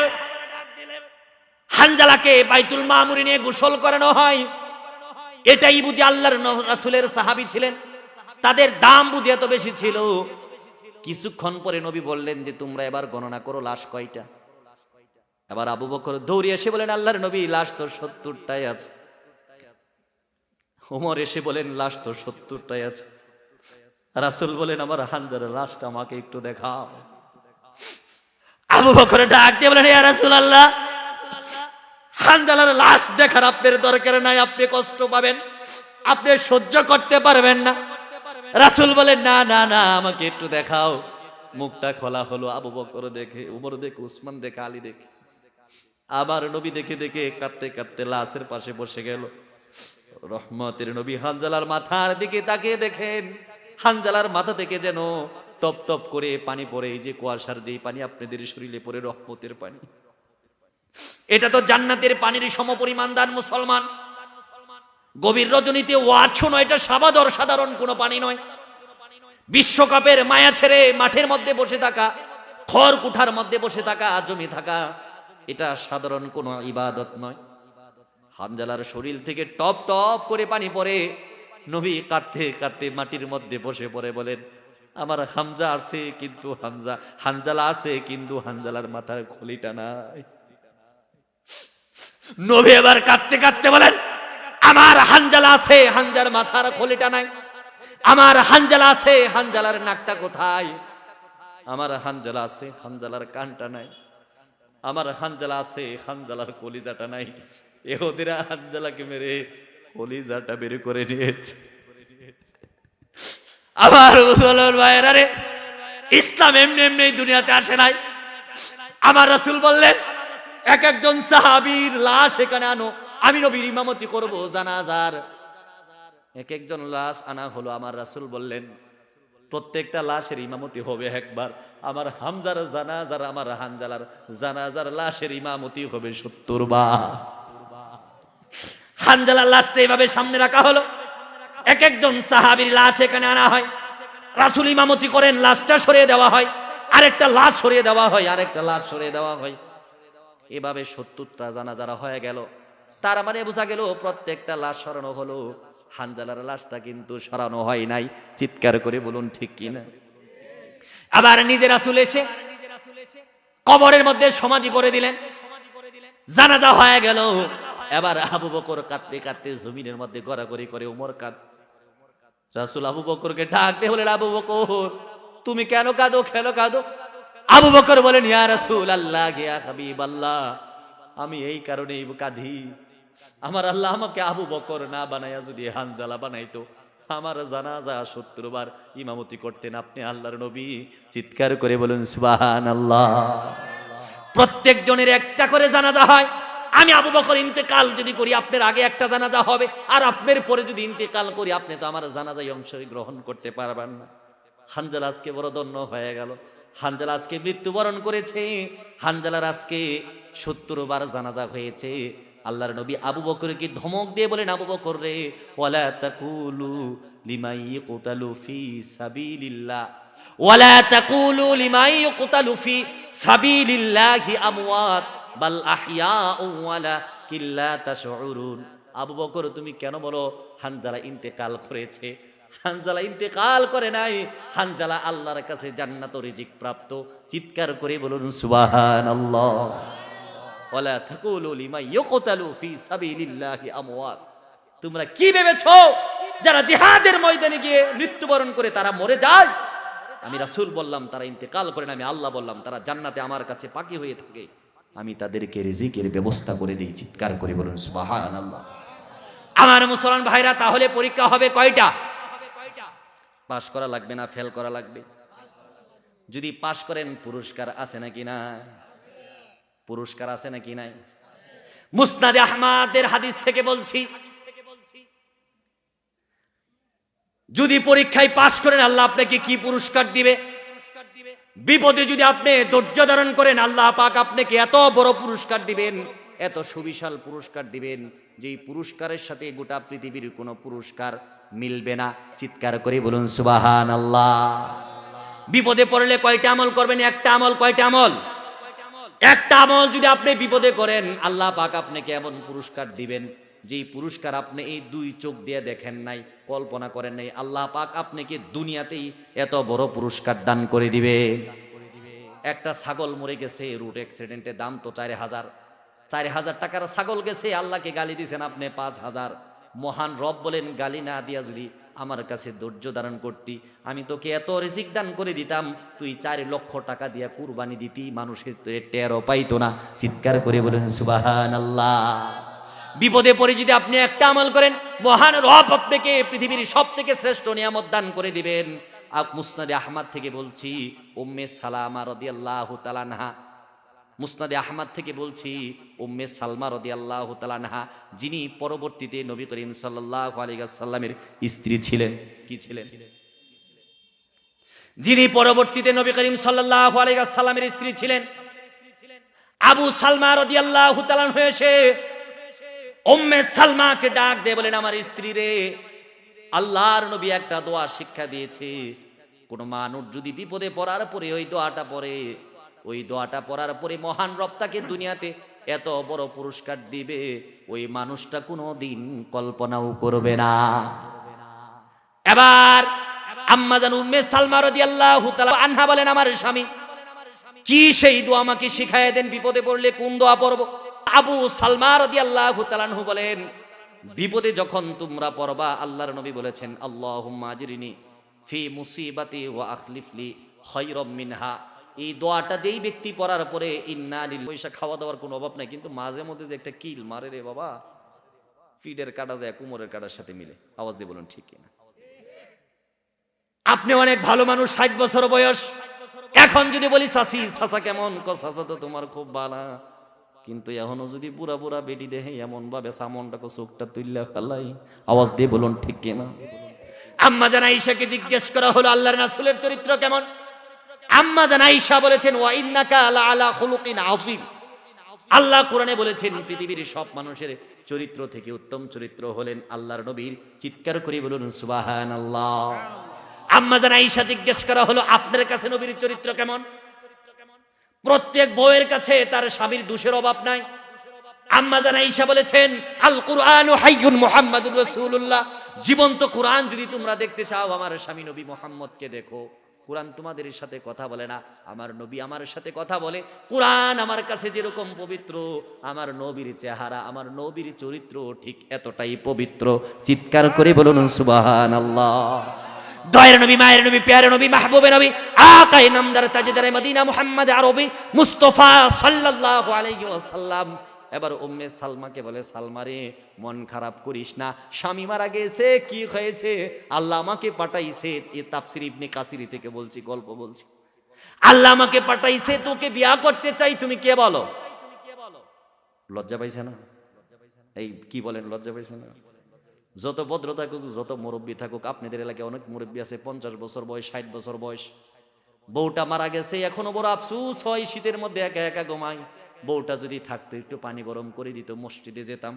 হানজালাকে বাইতুল মামুরে নিয়ে গোসল করানো হয়। এটাই বুঝি আল্লাহর রাসূলের সাহাবী ছিলেন, তাদের দাম বুঝি এত বেশি ছিল। কিছুক্ষণ পরে নবী বললেন যে তোমরা এবার গণনা করো লাশ কয়টা। এবার আবু বকর দৌড়ে এসে বলেন আল্লাহর নবী লাশ তো 70টাই আছে। ওমর এসে বলেন লাশ তো 70টাই আছে। রাসূল বলেন আমার হানজালার লাশটা আমাকে একটু দেখাও। আবু বকর ডাক দিয়ে বলেন, ইয়া রাসূলুল্লাহ, হানজালার লাশ দেখার আপনার দরকার নাই, আপনি কষ্ট পাবেন, আপনি সহ্য করতে পারবেন না। রাসূল বলেন, না না না, আমাকে একটু দেখাও। মুখটা খোলা হলো, আবু বকর দেখে, উমর দেখে, উসমান দেখে, আলী দেখে, আবার নবী দেখে দেখে কাঁদতে কাঁদতে লাশের পাশে বসে গেল। রহমতের নবী হানজালার মাথার দিকে তাকিয়ে দেখেন, হানজালার মাথা থেকে যেন টপ টপ করে পানি পড়ে, এই যে কুয়াশার যেই পানি আপনাদের শরীরে পড়ে, রহমতের পানি, এটা তো জান্নাতের পানির সমপরিমাণ দান মুসলমান। গভীর রজনীতে ওয়াজ শোনো, এটা সাধারণ কোনো পানি নয়। বিশ্বকাপের মায়া ছেড়ে মাঠের মধ্যে বসে থাকা, খড় কুঠার মধ্যে বসে থাকা, জমি থাকা, এটা সাধারণ কোনো ইবাদত নয়। হানজালার শরীর থেকে টপ টপ করে পানি পড়ে। নবী কাঁদতে কাঁদতে মাটির মধ্যে বসে পড়ে বলেন, আমার হামজা আছে কিন্তু হানজালা আছে কিন্তু হানজালার মাথার খুলিটা নাই। নবী এবার কাঁদতে কাঁদতে বলেন, আমার হানজালা আছে, হানজার মাথার খুলিটা নাই। আমার হানজালা আছে, হানজালার নাকটা কোথায়? আমার হানজালা আছে, হানজালার কানটা নাই। আমার হানজালা আছে, হানজালার কলিজাটা নাই। ইহুদিরা হানজালাকে মেরে কলিজাটা বের করে নিয়েছে। আমার মুসলমান ভাইয়েরা রে, ইসলাম এমনি এমনি দুনিয়াতে আসে নাই। আমার রাসূল বললেন, এক একজন সাহাবীর লাশ এখানে আনো, আমি নবীর ইমামতি করব জানাজার। এক একজন লাশ আনা হলো। আমার রাসূল বললেন, প্রত্যেকটা লাশের ইমামতি হবে একবার। আমার হামজার জানাজার, আমার হানজালার জানাজার লাশের ইমামতি হবে 70 বার। হানজালার লাশটা এইভাবে সামনে রাখা হলো। এক একজন সাহাবীর লাশ এখানে আনা হয়, রাসূল ইমামতি করেন, লাশটা সরিয়ে দেওয়া হয়, আরেকটা লাশ সরিয়ে দেওয়া হয়, আরেকটা লাশ সরিয়ে দেওয়া হয়। এভাবে 70টা জানাজারা হয়ে গেল। তার মানে বোঝা গেল প্রত্যেকটা লাশ সরানো হলো, হানজালার লাশটা কিন্তু সরানো হয় নাই। চিৎকার করে বলুন ঠিক কিনা? আবার নিজে রাসূল এসে কবরের মধ্যে সমাধি করে দিলেন, জানাজা হয়ে গেল। এবার আবু বকর কাঁদতে কাঁদতে জমিনের মধ্যে গড়াগড়ি করে, উমর কাঁদ। রাসূল আবু বকরকে ডাক দিয়ে বলেন, আবু বকর তুমি কেন কাঁদো, কেন কাঁদো? আবু বকর বলেন, ইয়া রাসূলুল্লাহ, ইয়া হাবিবাল্লাহ, আমি এই কারণেই কাঁদি। আমার আল্লাহ আমাকে আবু বকর না বানাইয়া যদি হানজালা বানাইতো, আমার জানাজা 70 বার ইমামতি করতেন আপনি আল্লাহর নবী। চিৎকার করে বলুন সুবহানাল্লাহ। প্রত্যেক জনের একটা করে জানাজা হয়। আমি আবু বকর ইন্তেকাল যদি করি, আপনার আগে একটা জানাজা হবে, আর আপনার পরে যদি ইন্তেকাল করি, আপনি তো আমার জানাজায় অংশগ্রহণ করতে পারবেন না। হানজালা আজকে বড় ধন্য হয়ে গেল। হানজালা আজকে মৃত্যুবরণ করেছে। হানজালার আজকে 70 বার জানাজা হয়েছে। আল্লাহর নবী আবু বকরকে ধমক দিয়ে বলেন, আবু বকর রে, ওয়ালা তাকুলু লিমান ইয়াকতালু ফি সাবিলিল্লাহ, ওয়ালা তাকুলু লিমান ইয়াকতালু ফি সাবিলিল্লাহি আমওয়াত বাল আহইয়াউ ওয়ালাকিন লা তাশউরুন। আবু বকর তুমি কেন বলো হানজালা ইন্তেকাল করেছে? হানজালা ইন্তেকাল করে নাই, হানজালা আল্লাহর কাছে জান্নাত ও রিজিক প্রাপ্ত। চিৎকার করে বলুন সুবহানাল্লাহ। ওয়ালা তাকুলু লিমান ইয়াকতালু ফি সাবিলিল্লাহি আমওয়াত। তোমরা কি ভেবেছো যারা জিহাদের ময়দানে গিয়ে মৃত্যুবরণ করে তারা মরে যায়? আমি রাসূল বললাম তারা ইন্তেকাল করে না, আমি আল্লাহ বললাম তারা জান্নাতে আমার কাছে পাকি হয়ে থাকে, আমি তাদেরকে রিজিকের ব্যবস্থা করে দিই। চিৎকার করে বলুন সুবহানাল্লাহ। আমার মুসলমান ভাইরা, তাহলে পরীক্ষা হবে কয়টা? পাস করা লাগবে না ফেল করা লাগবে? যদি পাস করেন পুরস্কার আছে নাকি না? পুরস্কার আছে নাকি নাই? মুসনাদে আহমদের হাদিস থেকে বলছি, যদি পরীক্ষায় পাস করেন আল্লাহ আপনাকে কি পুরস্কার দিবে? বিপদে যদি আপনি ধৈর্য ধারণ করেন আল্লাহ পাক আপনাকে এত বড় পুরস্কার দিবেন, এত সুবিশাল পুরস্কার দিবেন, যেই পুরস্কারের সাথে গোটা পৃথিবীর কোনো পুরস্কার মিলবে না। চিৎকার করে বলুন সুবহানাল্লাহ। বিপদে পড়লে কয়টা আমল করবেন? একটা আমল। কয়টা আমল? একটা আমল যদি আপনি বিপদে করেন আল্লাহ পাক আপনাকে এমন পুরস্কার দিবেন, যেই পুরস্কার আপনি এই 2 চোখ দিয়ে দেখেন নাই, কল্পনা করেন নাই। আল্লাহ পাক আপনাকে দুনিয়াতেই এত বড় পুরস্কার দান করে দিবে। একটা ছাগল মরে গেছে রোড অ্যাক্সিডেন্টে, দাম তো 4,000 টাকার ছাগল গেছে, আল্লাহকে গালি দিয়েছেন আপনি 5,000। মহান রব বলেন গালি না দিয়া যদি আমার কাছে ধৈর্য ধারণ করতি, আমি তোকে এত রিজিক দান করে দিতাম, তুই 4 লক্ষ টাকা দিয়া কুরবানি দিতি, মানুষের টেরও পাইতো না। চিৎকার করে বলেন সুবহানাল্লাহ। বিপদে পড়ে যদি আপনি একটা আমল করেন, মহান রব আপনাকে পৃথিবীর সব থেকে শ্রেষ্ঠ নিয়ামত দান করে দিবেন। মুসনাদে আহমদ থেকে বলছি, উম্মে সালামা রাদিয়াল্লাহু তাআলা আনহা, মুসনাদে আহমদ থেকে বলছি, উম্মে সালমা রাদিয়াল্লাহু তাআলা আনহা, যিনি পরবর্তীতে নবী করিম সাল্লাল্লাহু আলাইহি ওয়াসাল্লামের স্ত্রী ছিলেন। কি ছিলেন? যিনি পরবর্তীতে নবী করিম সাল্লাল্লাহু আলাইহি ওয়াসাল্লামের স্ত্রী ছিলেন, আবু সালমা রাদিয়াল্লাহু তাআলা হয়েছে উম্মে সালমাকে ডাক দিয়ে বলেন, আমার স্ত্রী রে, আল্লাহর নবী একটা দোয়া শিক্ষা দিয়েছে, কোন মানুষ যদি বিপদে পড়ার পরে ওই দোয়াটা পড়ে, ওই দোয়াটা পড়ার পরে মহান রব তাকে দুনিয়াতে এত বড় পুরস্কার দিবে, ওই মানুষটা কোনোদিন কল্পনাও করবে না। এবার আম্মা জান উম্মে সালমা রাদিয়াল্লাহু তাআলা আনহা বলেন, আমার স্বামী কি সেই দোয়া আমাকে শিখায় দেন, বিপদে পড়লে কোন দোয়া পড়বো? আবু সালমা রাদিয়াল্লাহু তাআলা আনহু বলেন, বিপদে যখন তোমরা পড়বা, আল্লাহর নবী বলেছেন, আল্লাহুম্মা আজরিনি ফি মুসিবাতি ওয়া আখলিফলি খায়রাম মিনহা। এই দোয়াটা যেই ব্যক্তি পড়ার পরে, ইন্না লিল্লাহি, পয়সা খাওয়া দাওয়ার কোনো অভাব নাই, কিন্তু মাঝে মধ্যে যে একটা কিল মারে রে বাবা, ফিডের কাটা যায় কুমোরের কাটার সাথে মিলে। আওয়াজ দিয়ে বলুন ঠিক কিনা? আপনি অনেক ভালো মানুষ, 60 বছর বয়স, এখন যদি বলি চাচি, চাচা কেমন? চাচা তো তোমার খুব ভালো, কিন্তু এখনো যদি বুড়া বুড়া বেটি দেখে এমন ভাবে সামনটাকে চোখটা তুললে ফেলাই। আওয়াজ দিয়ে বলুন ঠিক কিনা? আম্মা জান আয়েশাকে জিজ্ঞেস করা হলো, আল্লাহর রাসূলের চরিত্র কেমন? আম্মা জান আয়েশা বলেছেন, ওয়া ইন্নাকা লাআলা খুলুকিন আযীম। আল্লাহ কোরআনে বলেছেন, পৃথিবীর সব মানুষের চরিত্র থেকে উত্তম চরিত্র হলেন আল্লাহর নবীর। চিৎকার করে বলুন সুবহানাল্লাহ। আম্মা জান আয়েশা জিজ্ঞেস করা হলো, আপনার কাছে নবীর চরিত্র কেমন? প্রত্যেক বউয়ের কাছে তার স্বামীর দোষের অভাব নাই। আম্মা জান আয়েশা বলেছেন, আল কুরআনু হাইয়ুন মুহাম্মাদুর রাসূলুল্লাহ। জীবন্ত কোরআন যদি তোমরা দেখতে চাও, আমার স্বামী নবী মুহাম্মদকে দেখো। কোরআন তোমাদের সাথে কথা বলে না, আমার নবী আমার সাথে কথা বলে। কোরআন আমার কাছে যেরকম পবিত্র, আমার নবীর চেহারা, আমার নবীর চরিত্র ঠিক এতটাই পবিত্র। চিৎকার করে বলুন সুবহানাল্লাহ। দয়ের নবী, মায়ের নবী, প্যারে নবী, মাহবুবে নবী, আকায়ে নামদার তাজদারে মদিনা মুহাম্মদ আরবি মুস্তাফা সাল্লাল্লাহু আলাইহি ওয়াসাল্লাম। এবার উম্মে সালমাকে বলে, সালমা রে, মন খারাপ করিস না, স্বামী মারা গেছে, কি হয়েছে? আল্লাহ আমাকে পাঠাইছে, এই তাফসীর ইবনে কাসির থেকে বলছি, গল্প বলছি। আল্লাহ আমাকে পাঠাইছে, তোকে বিয়া করতে চাই, তুমি কে বলো? লজ্জা পাইছে না? এই কি বলেন, লজ্জা পাইছে না? যত ভদ্র থাকুক, যত মুরব্বী থাকুক, আপনাদের এলাকায় অনেক মুরব্বী আছে, 50 বছর বয়স, 60 বছর বয়স, বউটা মারা গেছে, এখনো বড় আফসোস হয়, শীতের মধ্যে একা একা ঘুমাই। বউটা যদি থাকতো, একটু পানি গরম করে দিত, মসজিদে যেতাম।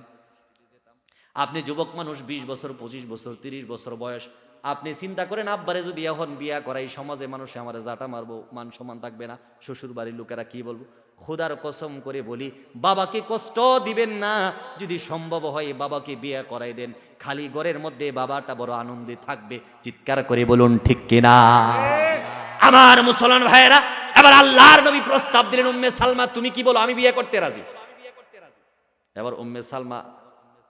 আপনি যুবক মানুষ, 20 বছর, 25 বছর, 30 বছর বয়স, আপনি চিন্তা করেন, আব্বারে যদি এখন বিয়া করাই, সমাজে মানুষে আমার জাটা মারবো, মান সম্মান থাকবে না, শ্বশুর বাড়ির লোকেরা কি বলবো? খোদার কসম করে বলি, বাবাকে কষ্ট দিবেন না, যদি সম্ভব হয় বাবাকে বিয়ে করাই দেন, খালি ঘরের মধ্যে বাবাটা বড় আনন্দে থাকবে। চিৎকার করে বলুন ঠিক কিনা? আমার মুসলমান ভাইয়েরা, এবার আল্লাহর নবী প্রস্তাব দিলেন, উম্মে সালমা তুমি কি বলো, আমি বিয়ে করতে রাজি। এবার উম্মে সালমা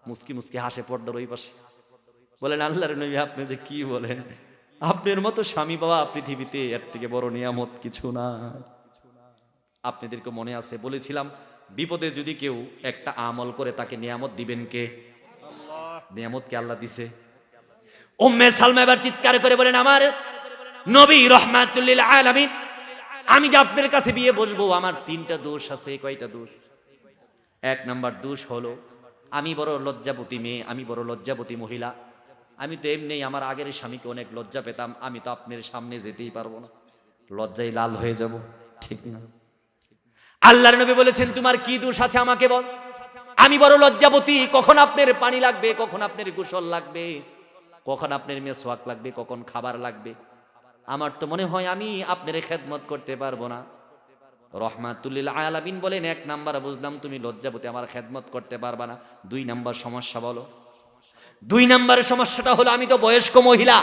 মুস্কি মুস্কি হাসে পর্দার ওই পাশে, বলেন, আল্লাহর নবী আপনি যে কি বলেন, আপনার মতো স্বামী পাওয়া পৃথিবীতে এর থেকে বড় নিয়ামত কিছু না। আপনাদেরকে মনে আছে বলেছিলাম, বিপদে যদি কেউ একটা আমল করে, তাকে নিয়ামত দিবেন কে? আল্লাহ। নিয়ামতকে আল্লাহ দিছে। উম্মে সালমা এবার চিৎকার করে বলেন, আমার নবী রাহমাতুল লিল আলামিন, আমি যে আপনার কাছে বিয়ে বসবো, আমার 3টা দোষ আছে। কয়টা দোষ? 1 নাম্বার দোষ হলো, আমি বড় লজ্জাবতী মেয়ে, আমি বড় লজ্জাবতী মহিলা। আমি তো এমনি আমার আগের স্বামীকে অনেক লজ্জা পেতাম, আমি তো আপনার সামনে যেতেই পারবো না, লজ্জায় লাল হয়ে যাব, ঠিক না? আল্লাহর নবী বলেছেন, তোমার কি দোষ আছে আমাকে বল। আমি বড় লজ্জাবতী, কখন আপনার পানি লাগবে, কখন আপনার গোসল লাগবে, কখন আপনার মেসওয়াক লাগবে, কখন খাবার লাগবে, আমার তো মনে হয় আমি আপনার খেদমত করতে পারবো না। রাহমাতুল লিল আলামিন বলেন, 1 নাম্বার বুঝলাম তুমি লজ্জাবতী, আমার খেদমত করতে পারবা না। 2 নাম্বার সমস্যা বলো। 2 নাম্বার সমস্যাটা হলো, আমি তো বয়স্ক মহিলা,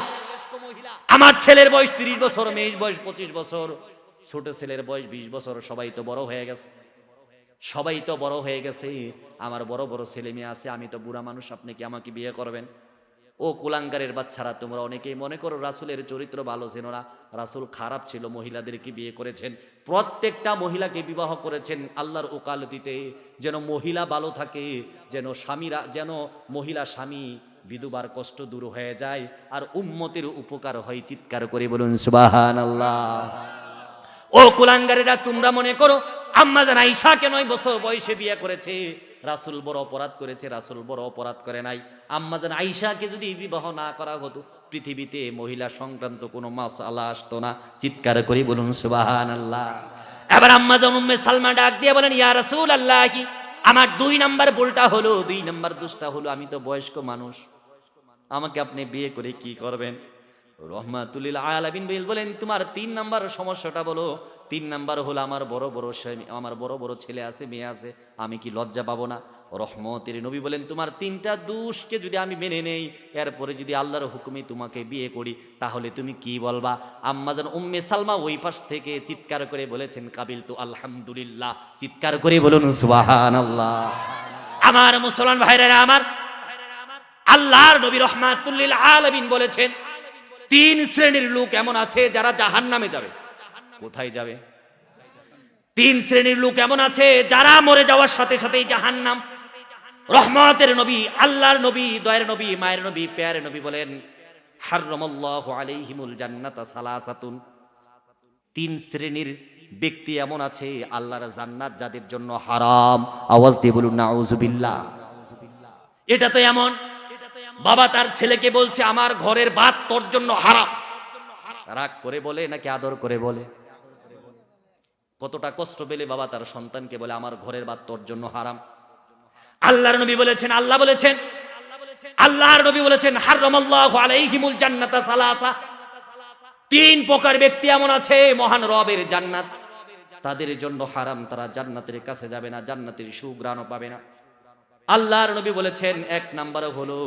আমার ছেলের বয়স 30 বছর, মেয়ের বয়স 25 বছর, ছোট ছেলের বয়স 20 বছর, সবাই তো বড় হয়ে গেছে, সবাই তো বড় হয়ে গেছে, আমার বড় বড় ছেলে মেয়ে আছে, আমি তো বুড়া মানুষ, আপনি কি আমাকে বিয়ে করবেন? ও কুলাঙ্গারের বাচ্চারা, তোমরা অনেকেই মনে করো রাসূলের চরিত্র ভালো ছিল না, রাসূল খারাপ ছিল, মহিলাদেরকে বিয়ে করেছেন, প্রত্যেকটা মহিলাকে বিবাহ করেছেন আল্লাহর ওকালতিতে, যেন মহিলা ভালো থাকে, যেন মহিলা স্বামী বিধবার কষ্ট দূর হয়ে যায় আর উম্মতের উপকার হয়। চিৎকার করে বলুন সুবহানাল্লাহ। ও কুলাঙ্গারেরা, তোমরা মনে করো আম্মাজান আয়েশাকে 9 বছর বয়সে বিয়ে করেছে, রাসূল বড় অপরাধ করেছে। রাসূল বড় অপরাধ করে নাই। আম্মাজান আয়েশাকে যদি বিবাহ না করা হতো, পৃথিবীতে মহিলা সংক্রান্ত কোনো মাসআলা আসতো না। চিৎকার করে বলুন সুবহানাল্লাহ। এবার আম্মাজান উম্মে সালমা ডাক দিয়ে বলেন, ইয়া রাসূলুল্লাহ, আমার 2 নাম্বার ভুলটা হলো, 2 নাম্বার দোষটা হলো, আমি তো বয়স্ক মানুষ, আমাকে আপনি বিয়ে করে কি করবেন? রহমাতুল্লিল আলামিন বলেন, তোমার 3 নাম্বার সমস্যাটা বলো। 3 নাম্বার হলো, আমার বড় বড় ছেলে আছে, মেয়ে আছে, আমি কি লজ্জা পাবো না? রহমতের নবী বলেন, তোমার 3টা দোষকে যদি আমি মেনে নেই, এরপরে যদি আল্লাহর হুকুমে তোমাকে বিয়ে করি, তাহলে তুমি কি বলবা? আম্মাজান উম্মে সালমা ওই পাশ থেকে চিৎকার করে বলেছেন, কাবিলতু আলহামদুলিল্লাহ। চিৎকার করে বলুন সুবহানাল্লাহ। আমার মুসলমান ভাইরা আমার, আল্লাহর নবী রহমাতুল্লিল আলামিন বলেছেন, 3 শ্রেণীর লোক এমন আছে যারা জাহান্নামে যাবে। কোথায় যাবে? 3 শ্রেণীর লোক এমন আছে যারা মরে যাওয়ার সাথে সাথেই জাহান্নাম। রহমতের নবী, আল্লাহর নবী, দয়ার নবী, মায়ের নবী, পেয়ারে নবী বলেন, হারামাল্লাহু আলাইহিমুল জান্নাতা সালাসাতুন। 3 শ্রেণীর ব্যক্তি এমন আছে, আল্লাহর জান্নাত যাদের জন্য হারাম। আওয়াজ দিয়ে বলুন নাউজুবিল্লাহ। এটা তো এমন, বাবা তার ছেলেকে বলছে, আমার ঘরের ভাত তোর জন্য হারাম। রাগ করে বলে নাকি আদর করে বলে? কতটা কষ্ট পেলে বাবা তার সন্তানকে বলে, আমার ঘরের ভাত তোর জন্য হারাম। আল্লাহর নবী বলেছেন, আল্লাহর নবী বলেছেন, হারামাল্লাহু আলাইহিমুল জান্নাতা সালাসা। 3 প্রকার ব্যক্তি এমন আছে, মহান রবের জান্নাত তাদের জন্য হারাম, তারা জান্নাতের কাছে যাবে না, জান্নাতের সুঘ্রাণও পাবে না। আল্লাহর নবী বলেছেন, 1 নম্বরে হলো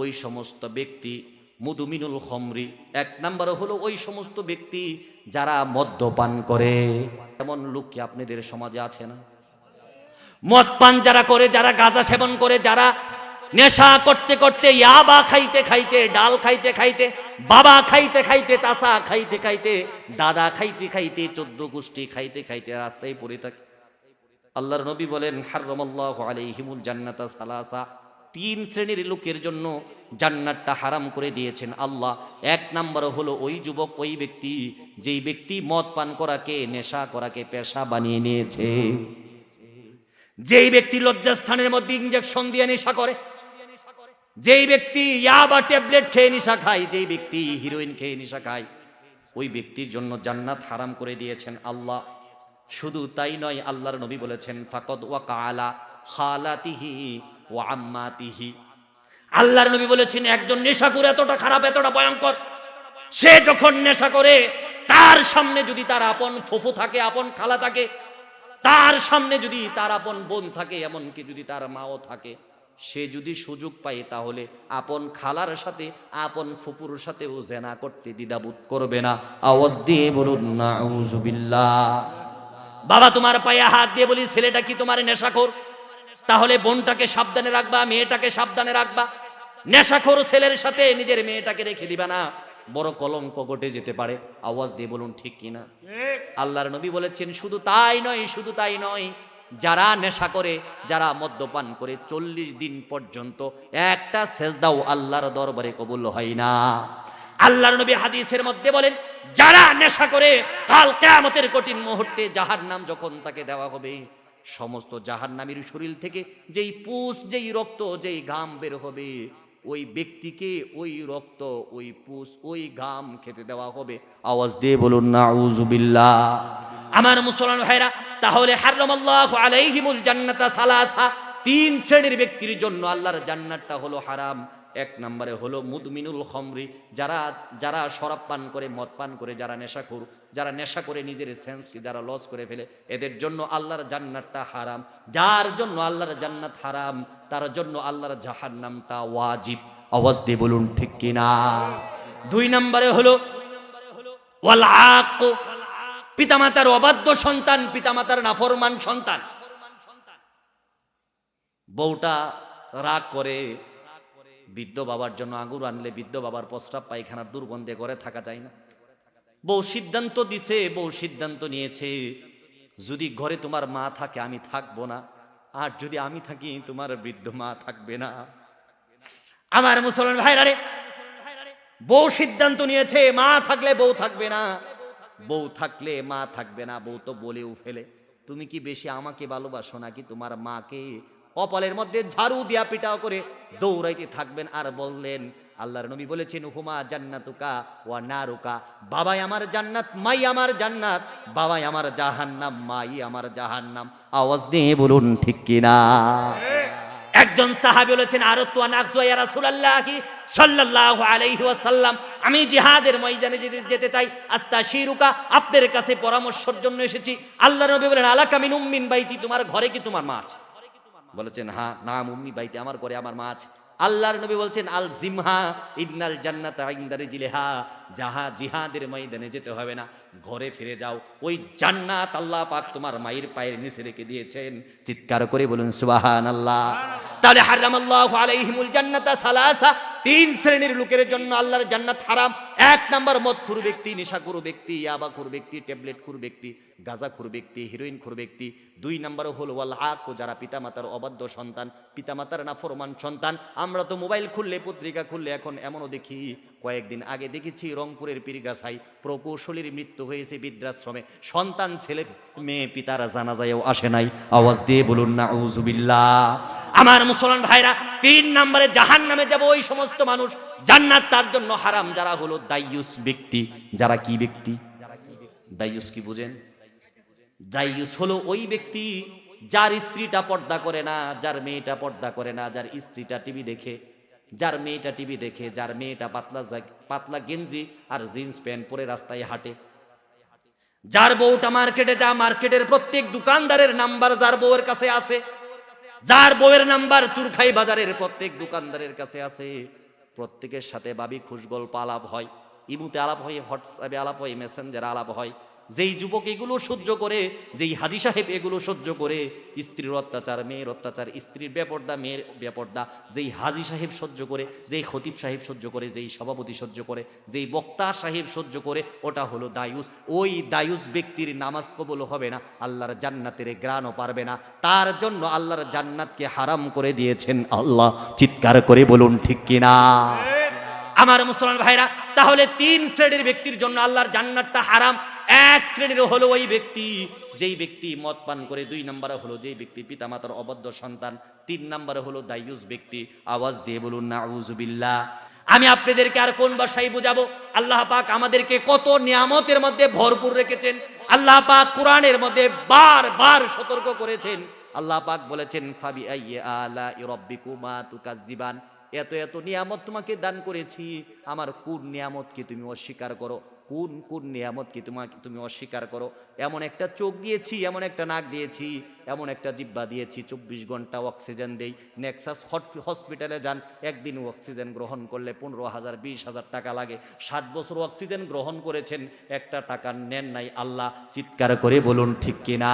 ওই সমস্ত ব্যক্তি মুদমিনুল খমরি, 1 নম্বরে হলো ওই সমস্ত ব্যক্তি যারা মদ্যপান করে। এমন লোক কি আপনাদের সমাজে আছে না? মদ পান যারা করে, যারা গাঁজা সেবন করে, যারা নেশা করতে করতে, ইয়াবা খাইতে খাইতে, ডাল খাইতে খাইতে, বাবা খাইতে খাইতে, চাচা খাইতে খাইতে, দাদা খাইতে খাইতে, 14 গোষ্ঠী খাইতে খাইতে রাস্তায় পড়ে থাকে। আল্লাহর নবী বলেন, হারামাল্লাহু আলাইহিমুল জান্নাতা সালাসা। 3 শ্রেণীর লোকের জন্য জান্নাতটা হারাম করে দিয়েছেন আল্লাহ। 1 নম্বর হলো ওই যুবক, ওই ব্যক্তি, যেই ব্যক্তি মদ পান করাকে, নেশা করাকে পেশা বানিয়ে নিয়েছে। যেই ব্যক্তি লজ্জাস্থানের মধ্যে ইনজেকশন দিয়ে নেশা করে, যেই ব্যক্তি ইয়াবা ট্যাবলেট খেয়ে নেশা খায়, যেই ব্যক্তি হিরোইন খেয়ে নেশা খায়, ওই ব্যক্তির জন্য জান্নাত হারাম করে দিয়েছেন আল্লাহ। শুধু তাই নয়, আল্লাহর নবী বলেছেন, ফাকাদ ওয়াকা আলা খালাতিহি ওয়া আম্মাতিহি। আল্লাহর নবী বলেছেন, একজন নেশাখোর এতটা খারাপ, এতটা ভয়ঙ্কর, সে যখন নেশা করে, তার সামনে যদি তার আপন ফুফু থাকে, আপন খালা থাকে, তার সামনে যদি তার আপন বোন থাকে, এমনকি যদি তার মাও থাকে, সে যদি সুযোগ পায়, তাহলে আপন খালার সাথে, আপন ফুপুর সাথেও জেনা করতে দ্বিধাবোধ করবে না। আওয়াজ দিয়ে বলুন নাউজুবিল্লাহ। বাবা তোমার পায়ে হাত দিয়ে বলি, ছেলেটা কি তোমার নেশাখোর? তাহলে বোনটাকে সাবধানে রাখবা, মেয়েটাকে সাবধানে রাখবা। নেশাখোর ছেলের সাথে নিজের মেয়েটাকে রেখে দিবা না, বড় কলঙ্ক ঘটে যেতে পারে। আওয়াজ দিয়ে বলুন ঠিক কিনা? আল্লাহর নবী বলেছেন, শুধু তাই নয়, যারা নেশা করে, যারা মদ্যপান করে, 40 দিন পর্যন্ত একটা সেজদাও আল্লাহর দরবারে কবুল হয় না। আল্লাহর নবী হাদিসের মধ্যে বলেন, যারা নেশা করে, কাল কিয়ামতের কঠিন মুহূর্তে জাহান্নাম যখন তাকে দেওয়া হবে, সমস্ত জাহান্নামীর শরীর থেকে যেই পুষ, যেই রক্ত, যেই ঘাম বের হবে, ওই ব্যক্তিকে ওই রক্ত, ওই পুষ, ওই ঘাম খেতে দেওয়া হবে। আওয়াজ দিয়ে বলুন নাউজুবিল্লাহ। আমার মুসলমান ভাইরা, তাহলে হারামাল্লাহু আলাইহিমুল জান্নাতা সালাসা, 3 শ্রেণীর ব্যক্তির জন্য আল্লাহর জান্নাতটা হলো হারাম। 1 নম্বরে হলো মুদমিনুল খমরি, যারা শরাব পান করে, মদ পান করে, যারা নেশাখোর, যারা নেশা করে নিজের সেন্সকে যারা লস করে ফেলে, এদের জন্য আল্লাহর জান্নাতটা হারাম। যার জন্য আল্লাহর জান্নাত হারাম, তার জন্য আল্লাহর জাহান্নামটা ওয়াজিব। আওয়াজ দিয়ে বলুন ঠিক কিনা? 2 নম্বরে হলো ওয়াল আক, পিতামাতার অবাধ্য সন্তান, পিতামাতার নাফরমান সন্তান। বউটা রাগ করে, বৃদ্ধ বাবার জন্য আঙুর আনলে বৃদ্ধ বাবার প্রস্রাব পায়খানার দুর্গন্ধে ঘরে থাকা যায় না। বউ সিদ্ধান্ত দিছে, বউ সিদ্ধান্ত নিয়েছে, যদি ঘরে তোমার মা থাকে আমি থাকবো না, আর যদি আমি থাকি তোমার বৃদ্ধ মা থাকবে না। আমার মুসলমান ভাইরা রে, বউ সিদ্ধান্ত নিয়েছে মা থাকলে বউ থাকবে না, বউ থাকলে মা থাকবে না। বউ তো বলেও ফেলে, তুমি কি বেশি আমাকে ভালোবাসো নাকি তোমার মাকে? কপালের মধ্যে ঝাড়ু দিয়া পিটাও করে দৌড়াইতে থাকবেন আর বললেন, আল্লাহর নবী বলেছেন, হুমা জান্নাতুকা ওয়া নারুকা, বাবাই আমার জান্নাত, মাই আমার জান্নাত, বাবাই আমার জাহান্নাম, মাই আমার জাহান্নাম। আওয়াজ দিয়ে বলুন ঠিক কিনা? একজন সাহাবী বলেছেন, আরাতু আন আকসু ইয়া রাসূলুল্লাহি সাল্লাল্লাহু আলাইহি ওয়াসাল্লাম, আমি জিহাদের ময়দানে যেতে চাই, আস্তাশিরুকা, আপনার কাছে পরামর্শের জন্য এসেছি। আল্লাহর নবী বলেন, আলাকা মিন উম্মিন বাইতি, তোমার ঘরে কি তোমার মা আছে? বলেছেন, হ্যাঁ, নাম উম্মি বাইতি, আমার ঘরে আমার মা আছে। আল্লাহর নবী বলছেন, আল জিমহা ইন্নাল জান্নাতা ইনদা রিজলিহা, জিহাদের ময়দানে যেতে হবে না, ঘরে ফিরে যাও, ওই জান্নাত আল্লাহ পাক তোমার মায়ের পায়ের নিচে রেখে দিয়েছেন। চিৎকার করে বলুন সুবহানাল্লাহ। তাহলে হারামাল্লাহু আলাইহিমুল জান্নাতা সালাসা, তিন শ্রেণীর লোকের জন্য আল্লাহর জান্নাত হারাম। এক নাম্বার মদখুর ব্যক্তি, নেশাখোর ব্যক্তি, ইয়াবাখোর ব্যক্তি, ট্যাবলেটখোর ব্যক্তি, গাঁজাখোর ব্যক্তি, হিরোইনখোর ব্যক্তি। দুই নাম্বার হলো ওয়াল আক, যারা পিতামাতার অবাধ্য সন্তান, পিতামাতার নাফরমান সন্তান। আমরা তো মোবাইল খুললে, পত্রিকা খুললে এখন এমনও দেখি, কয়েকদিন আগে দেখেছি রংপুরের পীরগাছায় প্রকৌশলীর মৃত্যু হয়েছে বৃদ্ধাশ্রমে, সন্তান ছেলে মেয়ে পিতারা জানাজায়ও আসে নাই। আওয়াজ দিয়ে বলুন নাউজুবিল্লাহ। আমার মুসলমান ভাইরা, তিন নম্বরে জাহান্নামে যাব ওই সমস্ত মানুষ, জান্নাত তার জন্য হারাম, যারা হলো দাইয়ুস ব্যক্তি। যারা কি ব্যক্তি? দাইয়ুস কি বুঝেন? দাইয়ুস হলো ওই ব্যক্তি যার স্ত্রীটা পর্দা করে না, যার মেয়েটা পর্দা করে না, যার স্ত্রীটা টিভি দেখে, যার মেয়েটা টিভি দেখে, যার মেয়েটা পাতলা গেঞ্জি আর জিন্স প্যান্ট পরে রাস্তায় হাঁটে, যার বউটা মার্কেটে যা, মার্কেটের প্রত্যেক দোকানদারের নাম্বার যার বউয়ের কাছে আছে, যার বউয়ের নাম্বার চুরখাই বাজারের প্রত্যেক দোকানদারের কাছে আছে, প্রত্যেকের সাথে বাবি খুশ গল্প আলাপ হয়, ইমুতে আলাপ হয়, হোয়াটসঅ্যাপে আলাপ হয়, মেসেঞ্জারে আলাপ হয়। যেই যুবক এগুলো সহ্য করে, যেই হাজী সাহেব এগুলো সহ্য করে, স্ত্রীর অত্যাচার, মেয়ের অত্যাচার, স্ত্রীর বেপর্দা, মেয়ের বেপর্দা, যেই হাজী সাহেব সহ্য করে, যেই খতিব সাহেব সহ্য করে, যেই সভাপতি সহ্য করে, যেই বক্তা সাহেব সহ্য করে, ওটা হলো দায়ুস। ওই দায়ুস ব্যক্তির নামাজ কবুল হবে না, আল্লাহর জান্নাতের গ্রাণও পারবে না, তার জন্য আল্লাহর জান্নাতকে হারাম করে দিয়েছেন আল্লাহ। চিৎকার করে বলুন ঠিক কিনা? আমার মুসলমান ভাইরা, তাহলে তিন শ্রেণীর ব্যক্তির জন্য আল্লাহর জান্নাতটা হারাম। এক শ্রেণীর হলো ওই ব্যক্তি যেই ব্যক্তি মদ পান করে, দুই নম্বরে হলো যেই ব্যক্তি পিতামাতার অবাধ্য সন্তান, তিন নম্বরে হলো দাইয়ুস ব্যক্তি। আওয়াজ দিয়ে বলুন নাউজুবিল্লাহ। আমি আপনাদেরকে আর কোন ভাষায় বুঝাবো? আল্লাহ পাক আমাদেরকে কত নিয়ামতের মধ্যে ভরপুর রেখেছেন। আল্লাহ পাক কোরআনের মধ্যে বারবার সতর্ক করেছেন। আল্লাহ পাক বলেছেন, ফাবি আইয়ি আলাই রাব্বিকুমা তুকাজ্জিবান, এত এত নিয়ামত তোমাকে দান করেছি, আমার কোন নিয়ামতকে তুমি অস্বীকার করো? কোন কোন নিয়ামতকে তুমি অস্বীকার করো? এমন একটা চোখ দিয়েছি, এমন একটা নাক দিয়েছি, এমন একটা জিহ্বা দিয়েছি, 24 ঘন্টা অক্সিজেন দেই। নেক্সাস হসপিটালে যান, একদিন অক্সিজেন গ্রহণ করলে 15,000 20,000 টাকা লাগে। 60 বছর অক্সিজেন গ্রহণ করেছেন, একটা টাকা নেন নাই আল্লাহ। চিৎকার করে বলুন ঠিক কিনা?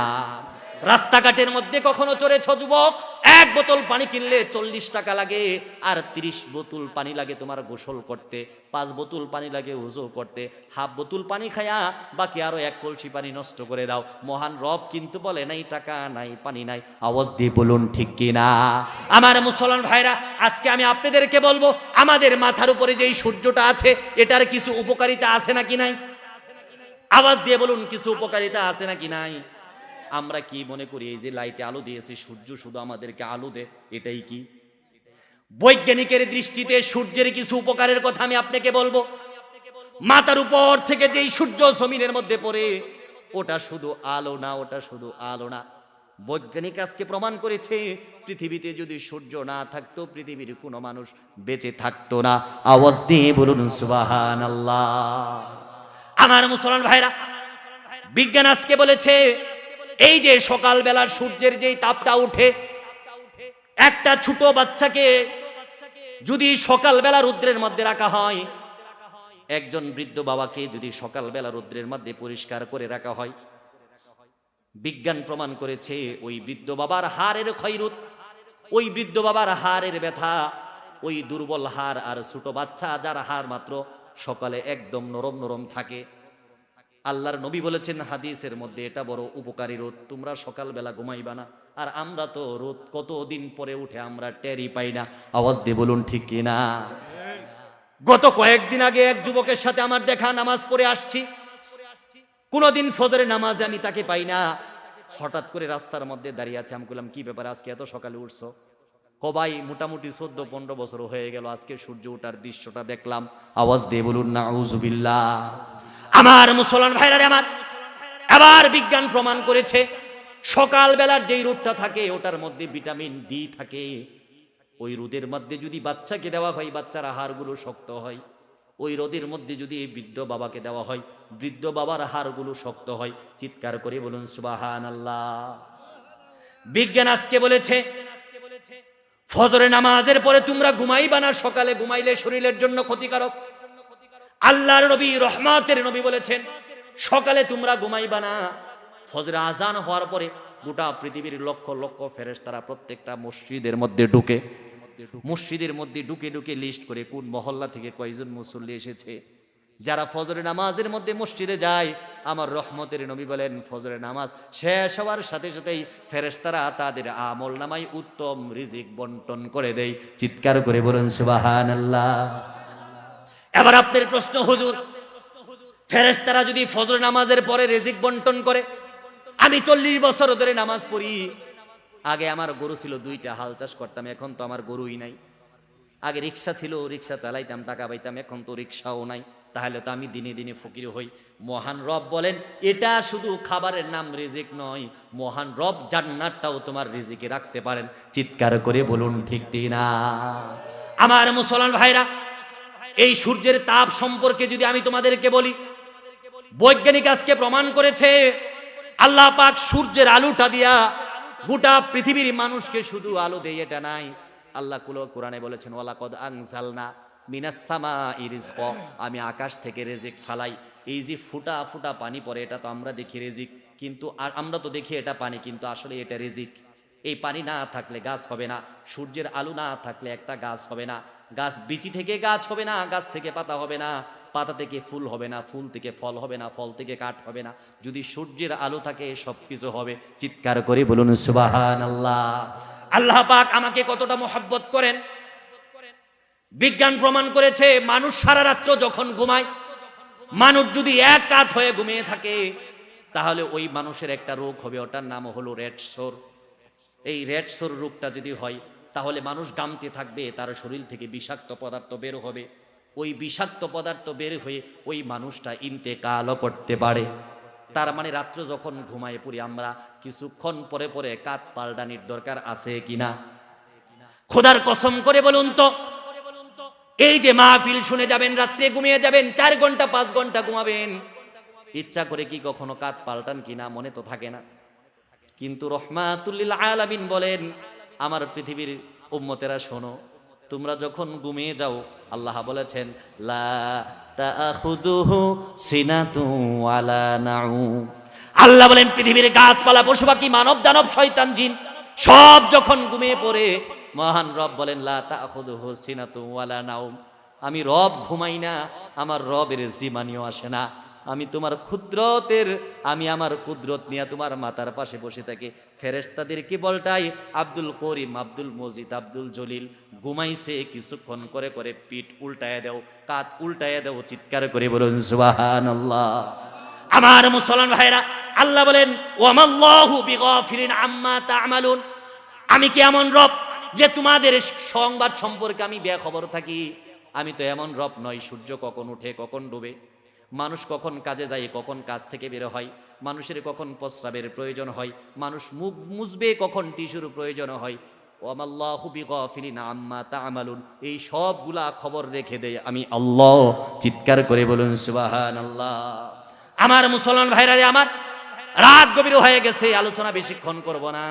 রাস্তাঘাটের মধ্যে কখনো চড়েছ যুবক? 1 বোতল পানি কিনলে 40 টাকা লাগে, আর 30 বোতল পানি লাগে তোমার গোসল করতে, 5 বোতল পানি লাগে ওযু করতে। হাফ বোতল পানি খায়া বাকি আরো 1 কলসি পানি নষ্ট করে দাও। মহান রব কিন্তু বলে নাই টাকা নাই, পানি নাই। আওয়াজ দিয়ে বলুন ঠিক কিনা? আমার মুসলমান ভাইরা, আজকে আমি আপনাদেরকে বলবো, আমাদের মাথার উপরে যেই সূর্যটা আছে, এটার কিছু উপকারিতা আছে নাকি নাই? আওয়াজ দিয়ে বলুন, কিছু উপকারিতা আছে নাকি নাই? আমরা কি মনে করি এই যে লাইটে আলো দিয়েছে, সূর্য শুধু আমাদেরকে আলো দেয়, এটাই কি? বৈজ্ঞানিকের দৃষ্টিতে সূর্যের কিছু উপকারের কথা আমি আপনাকে বলবো। মাথার উপর থেকে যেই সূর্য জমিনের মধ্যে পড়ে, ওটা শুধু আলো না, ওটা শুধু আলো না। বৈজ্ঞানিক আজকে প্রমাণ করেছে, পৃথিবীতে যদি সূর্য না থাকতো, পৃথিবীর কোনো মানুষ বেঁচে থাকতো না। আওয়াজ দিয়ে বলুন সুবহানাল্লাহ। আমার মুসলমান ভাইরা, বিজ্ঞান আজকে বলেছে, এই যে সকালবেলার সূর্যের যেই তাপটা উঠে, একটা ছোট বাচ্চাকে যদি সকালবেলা রৌদ্রের মধ্যে রাখা হয়, একজন বৃদ্ধ বাবাকে যদি সকালবেলা রৌদ্রের মধ্যে পরিষ্কার করে রাখা হয়, বিজ্ঞান প্রমাণ করেছে ওই বৃদ্ধ বাবার হাড়ের ক্ষয়রোধ, ওই বৃদ্ধ বাবার হাড়ের ব্যথা ওই দুর্বল হাড় আর ছোট বাচ্চা যার হাড় মাত্র সকালে একদম নরম নরম থাকে। আল্লাহর নবী বলেছেন হাদিসের মধ্যে, এটা বড় উপকারী রোদ, তোমরা সকালবেলা ঘুমাইবা না। আর আমরা তো রোদ কতদিন পরে উঠে আমরা টেরই পাই না। আওয়াজ দিয়ে বলুন ঠিক কিনা। গত কয়েকদিন আগে এক যুবকের সাথে আমার দেখা, নামাজ পড়ে আসছি, কোনদিন ফজরের নামাজে আমি তাকে পাই না। হঠাৎ করে রাস্তার মধ্যে দাঁড়িয়ে আছে। আমি বললাম কি ব্যাপার, আজকে এত সকালে উঠছো? কবাই মোটামুটি 14-15 বছর হয়ে গেল আজকে সূর্য ওঠার দৃশ্যটা দেখলাম। আওয়াজ দিয়ে বলুন নাউজুবিল্লাহ। আমার মুসলমান ভাইরা আমার, আবার বিজ্ঞান প্রমাণ করেছে সকালবেলার যেই রোদটা থাকে ওটার মধ্যে ভিটামিন ডি থাকে। ওই রোদের মধ্যে যদি বাচ্চাকে দেওয়া হয় বাচ্চার হাড়গুলো শক্ত হয়। ওই রোদের মধ্যে যদি বৃদ্ধ বাবাকে দেওয়া হয় বৃদ্ধ বাবার হাড়গুলো শক্ত হয়। চিৎকার করে বলুন সুবহানাল্লাহ। বিজ্ঞান আজকে বলেছে ফজরের নামাজের পরে তোমরা ঘুমাইবা না, সকালে ঘুমাইলে শরীরের জন্য ক্ষতিকারক। আল্লাহর নবী রহমতের নবী বলেছেন সকালে তোমরা ঘুমাইবা না। ফজরে আজান হওয়ার পরে গোটা পৃথিবীর লক্ষ লক্ষ ফেরেশতারা প্রত্যেকটা মসজিদের মধ্যে ঢুকে, মসজিদের মধ্যে ঢুকে ঢুকে লিস্ট করে কোন মহল্লা থেকে কয়জন মুসল্লি এসেছে। যারা ফজরের নামাজের মধ্যে মসজিদে যায়, আমার রহমতের নবী বলেন ফজরের নামাজ শেষ হওয়ার সাথে সাথেই ফেরেশতারা তাদের আমল নামায় উত্তম রিজিক বন্টন করে দেয়। চিৎকার করে বলুন সুবহানাল্লাহ। এবার আপনার প্রশ্ন, হুজুর ফেরেশতারা যদি ফজর নামাজের পরে রিজিক বন্টন করে, আমি 40 বছর ধরে নামাজ পড়ি, আগে আমার গরু ছিল 2টা, হাল চাষ করতাম, এখন তো আমার গরুই নাই। আগে রিক্সা ছিল, রিক্সা চালাইতাম, টাকা পাইতাম, এখন তো রিক্সাও নাই, তাহলে তো আমি দিনে দিনে ফকির হই। মহান রব বলেন এটা শুধু খাবারের নাম রিজিক নয়, মহান রব জান্নাতটাও তোমার রিজিকে রাখতে পারেন। চিৎকার করে বলুন ঠিক না। আমার মুসলমান ভাইরা, এই সূর্যের তাপ সম্পর্কে যদি আমি তোমাদেরকে বলি, বৈজ্ঞানিক আজকে প্রমাণ করেছে আল্লাহ পাক সূর্যের আলোটা দিয়া গোটা পৃথিবীর মানুষকে শুধু আলো দেয় এটা নাই। আল্লাহ কোরআনে বলেছেন ওয়ালাকাদ আনজালনা মিনাস সামাই রিজকা, আমি আকাশ থেকে রিজিক ফালাই। এই যে ফুটা ফুটা পানি পড়ে এটা তো আমরা দেখি রিজিক, কিন্তু আমরা তো দেখি এটা পানি, কিন্তু আসলে এটা রিজিক। এই পানি না থাকলে গাছ হবে না, সূর্যের আলো না থাকলে একটা গাছ হবে না, গাছ বিচি থেকে গাছ হবে না, গাছ থেকে পাতা হবে না, পাতা থেকে ফুল হবে না, ফুল থেকে ফল হবে না, ফল থেকে কাঠ হবে না। যদি সূর্যের আলো থাকে সবকিছু হবে। চিৎকার করে বলুন সুবহানাল্লাহ। আল্লাহ পাক আমাকে কতটা মহব্বত করেন। বিজ্ঞান প্রমাণ করেছে মানুষ সারা রাত্র যখন ঘুমায়, মানুষ যদি এক কাত হয়ে ঘুমিয়ে থাকে তাহলে ওই মানুষের একটা রোগ হবে, ওটার নাম হলো রেড সোর। এই রেড সোর রোগটা যদি হয় তাহলে মানুষ ঘামতে থাকবে, তার শরীর থেকে বিষাক্ত পদার্থ বের হবে। ওই বিষাক্ত পদার্থ বের হয়ে ওই মানুষটা ইন্তেকালও করতে পারে। তার মানে রাত্র যখন ঘুমায় পড়ি আমরা, কিছুক্ষণ পরে পরে কাত পাল্টানির দরকার আছে কিনা? খোদার কসম করে বলুন তো, এই যে মাহফিল শুনে যাবেন, রাত্রে ঘুমিয়ে যাবেন, 4 ঘন্টা 5 ঘন্টা ঘুমাবেন, ইচ্ছা করে কি কখনো কাত পাল্টান কিনা? মনে তো থাকে না। কিন্তু রহমাতুল লিল আলামিন বলেন আমার পৃথিবীর উম্মতেরা শোনো, তোমরা যখন ঘুমিয়ে যাও আল্লাহ বলেছেন লা তাখুযুহু সিনাতুন ওয়ালা নাউম। আল্লাহ বলেন পৃথিবীর গাছপালা পশু পাখি মানব দানব শয়তান জিন সব যখন ঘুমিয়ে পড়ে, মহান রব বলেন লা তাখুযুহু সিনাতুন ওয়ালা নাউম, আমি রব ঘুমাই না, আমার রবের জিমানিও আসে না। আমি তোমার ক্ষুদ্রতের, আমি আমার কুদরত নিয়ে তোমার মাথার পাশে বসে থাকি। ফেরেশতাদেরকে বলটাই আব্দুল করিম, আব্দুল মজিদ, আব্দুল জলিল ঘুমাইছে, কিছুক্ষণ করে করে পিঠ উল্টায় দাও, কাত উল্টায় দাও। চিৎকার করে বলুন সুবহানাল্লাহ। আমার মুসলমান ভাইরা, আল্লাহ বলেন ওয়ামাল্লাহু বিগাফিলিন আম্মা তা'মালুন, আমি কি এমন রব যে তোমাদের সংবাদ সম্পর্কে আমি বেখবর থাকি? আমি তো এমন রব নই। সূর্য কখন উঠে কখন ডুবে, মানুষ কখন কাজে যায় কখন কাজ থেকে বের হয়, মানুষের কখন প্রস্রাবের প্রয়োজন হয়, মানুষ মুখ মুছবে কখন টিস্যুর প্রয়োজন হয়, ওয়ামাল্লাহু বিগাফিলিন আম্মা তা'মালুন, এই সবগুলা খবর রেখে দেয় আমি আল্লাহ। চিৎকার করে বলুন সুবহানাল্লাহ। আমার মুসলমান ভাইরা আমার, রাত গভীর হয়ে গেছে, আলোচনা বেশিক্ষণ করব না।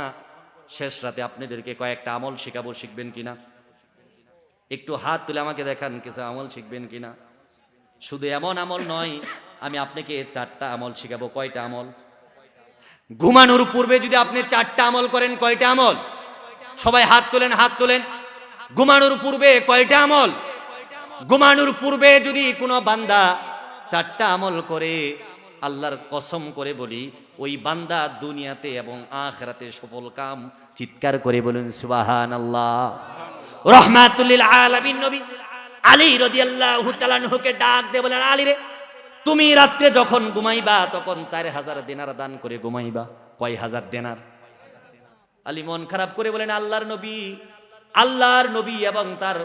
শেষ রাতে আপনাদেরকে কয়েকটা আমল শিখাবো, শিখবেন কিনা? একটু হাত তুলে আমাকে দেখান কিছু আমল শিখবেন কিনা। শুধু এমন আমল নয়, আমি আপনাকে 4টা আমল শিখাবো। কয়টা আমল? ঘুমানোর পূর্বে যদি আপনি 4টা আমল করেন, কয়টা আমল? সবাই হাত তোলেন, হাত তোলেন। ঘুমানোর পূর্বে কয়টা আমল? ঘুমানোর পূর্বে যদি কোনো বান্দা 4টা আমল করে, আল্লাহর কসম করে বলি ওই বান্দা দুনিয়াতে এবং আখিরাতে সফল কাম। চিৎকার করে বলুন সুবহানাল্লাহ। রাহমাতুল লিল আলামিন নবী আলী রাদিয়াল্লাহু তাআলা আনহুকে ডাক দিয়ে বলেন, আলী রে, তুমি রাত্রে যখন ঘুমাইবা তখন 4000 দিনার দান করে ঘুমাইবা। কয় হাজার দিনার? আলী মন খারাপ করে বলেন, আল্লাহর নবী এবং তার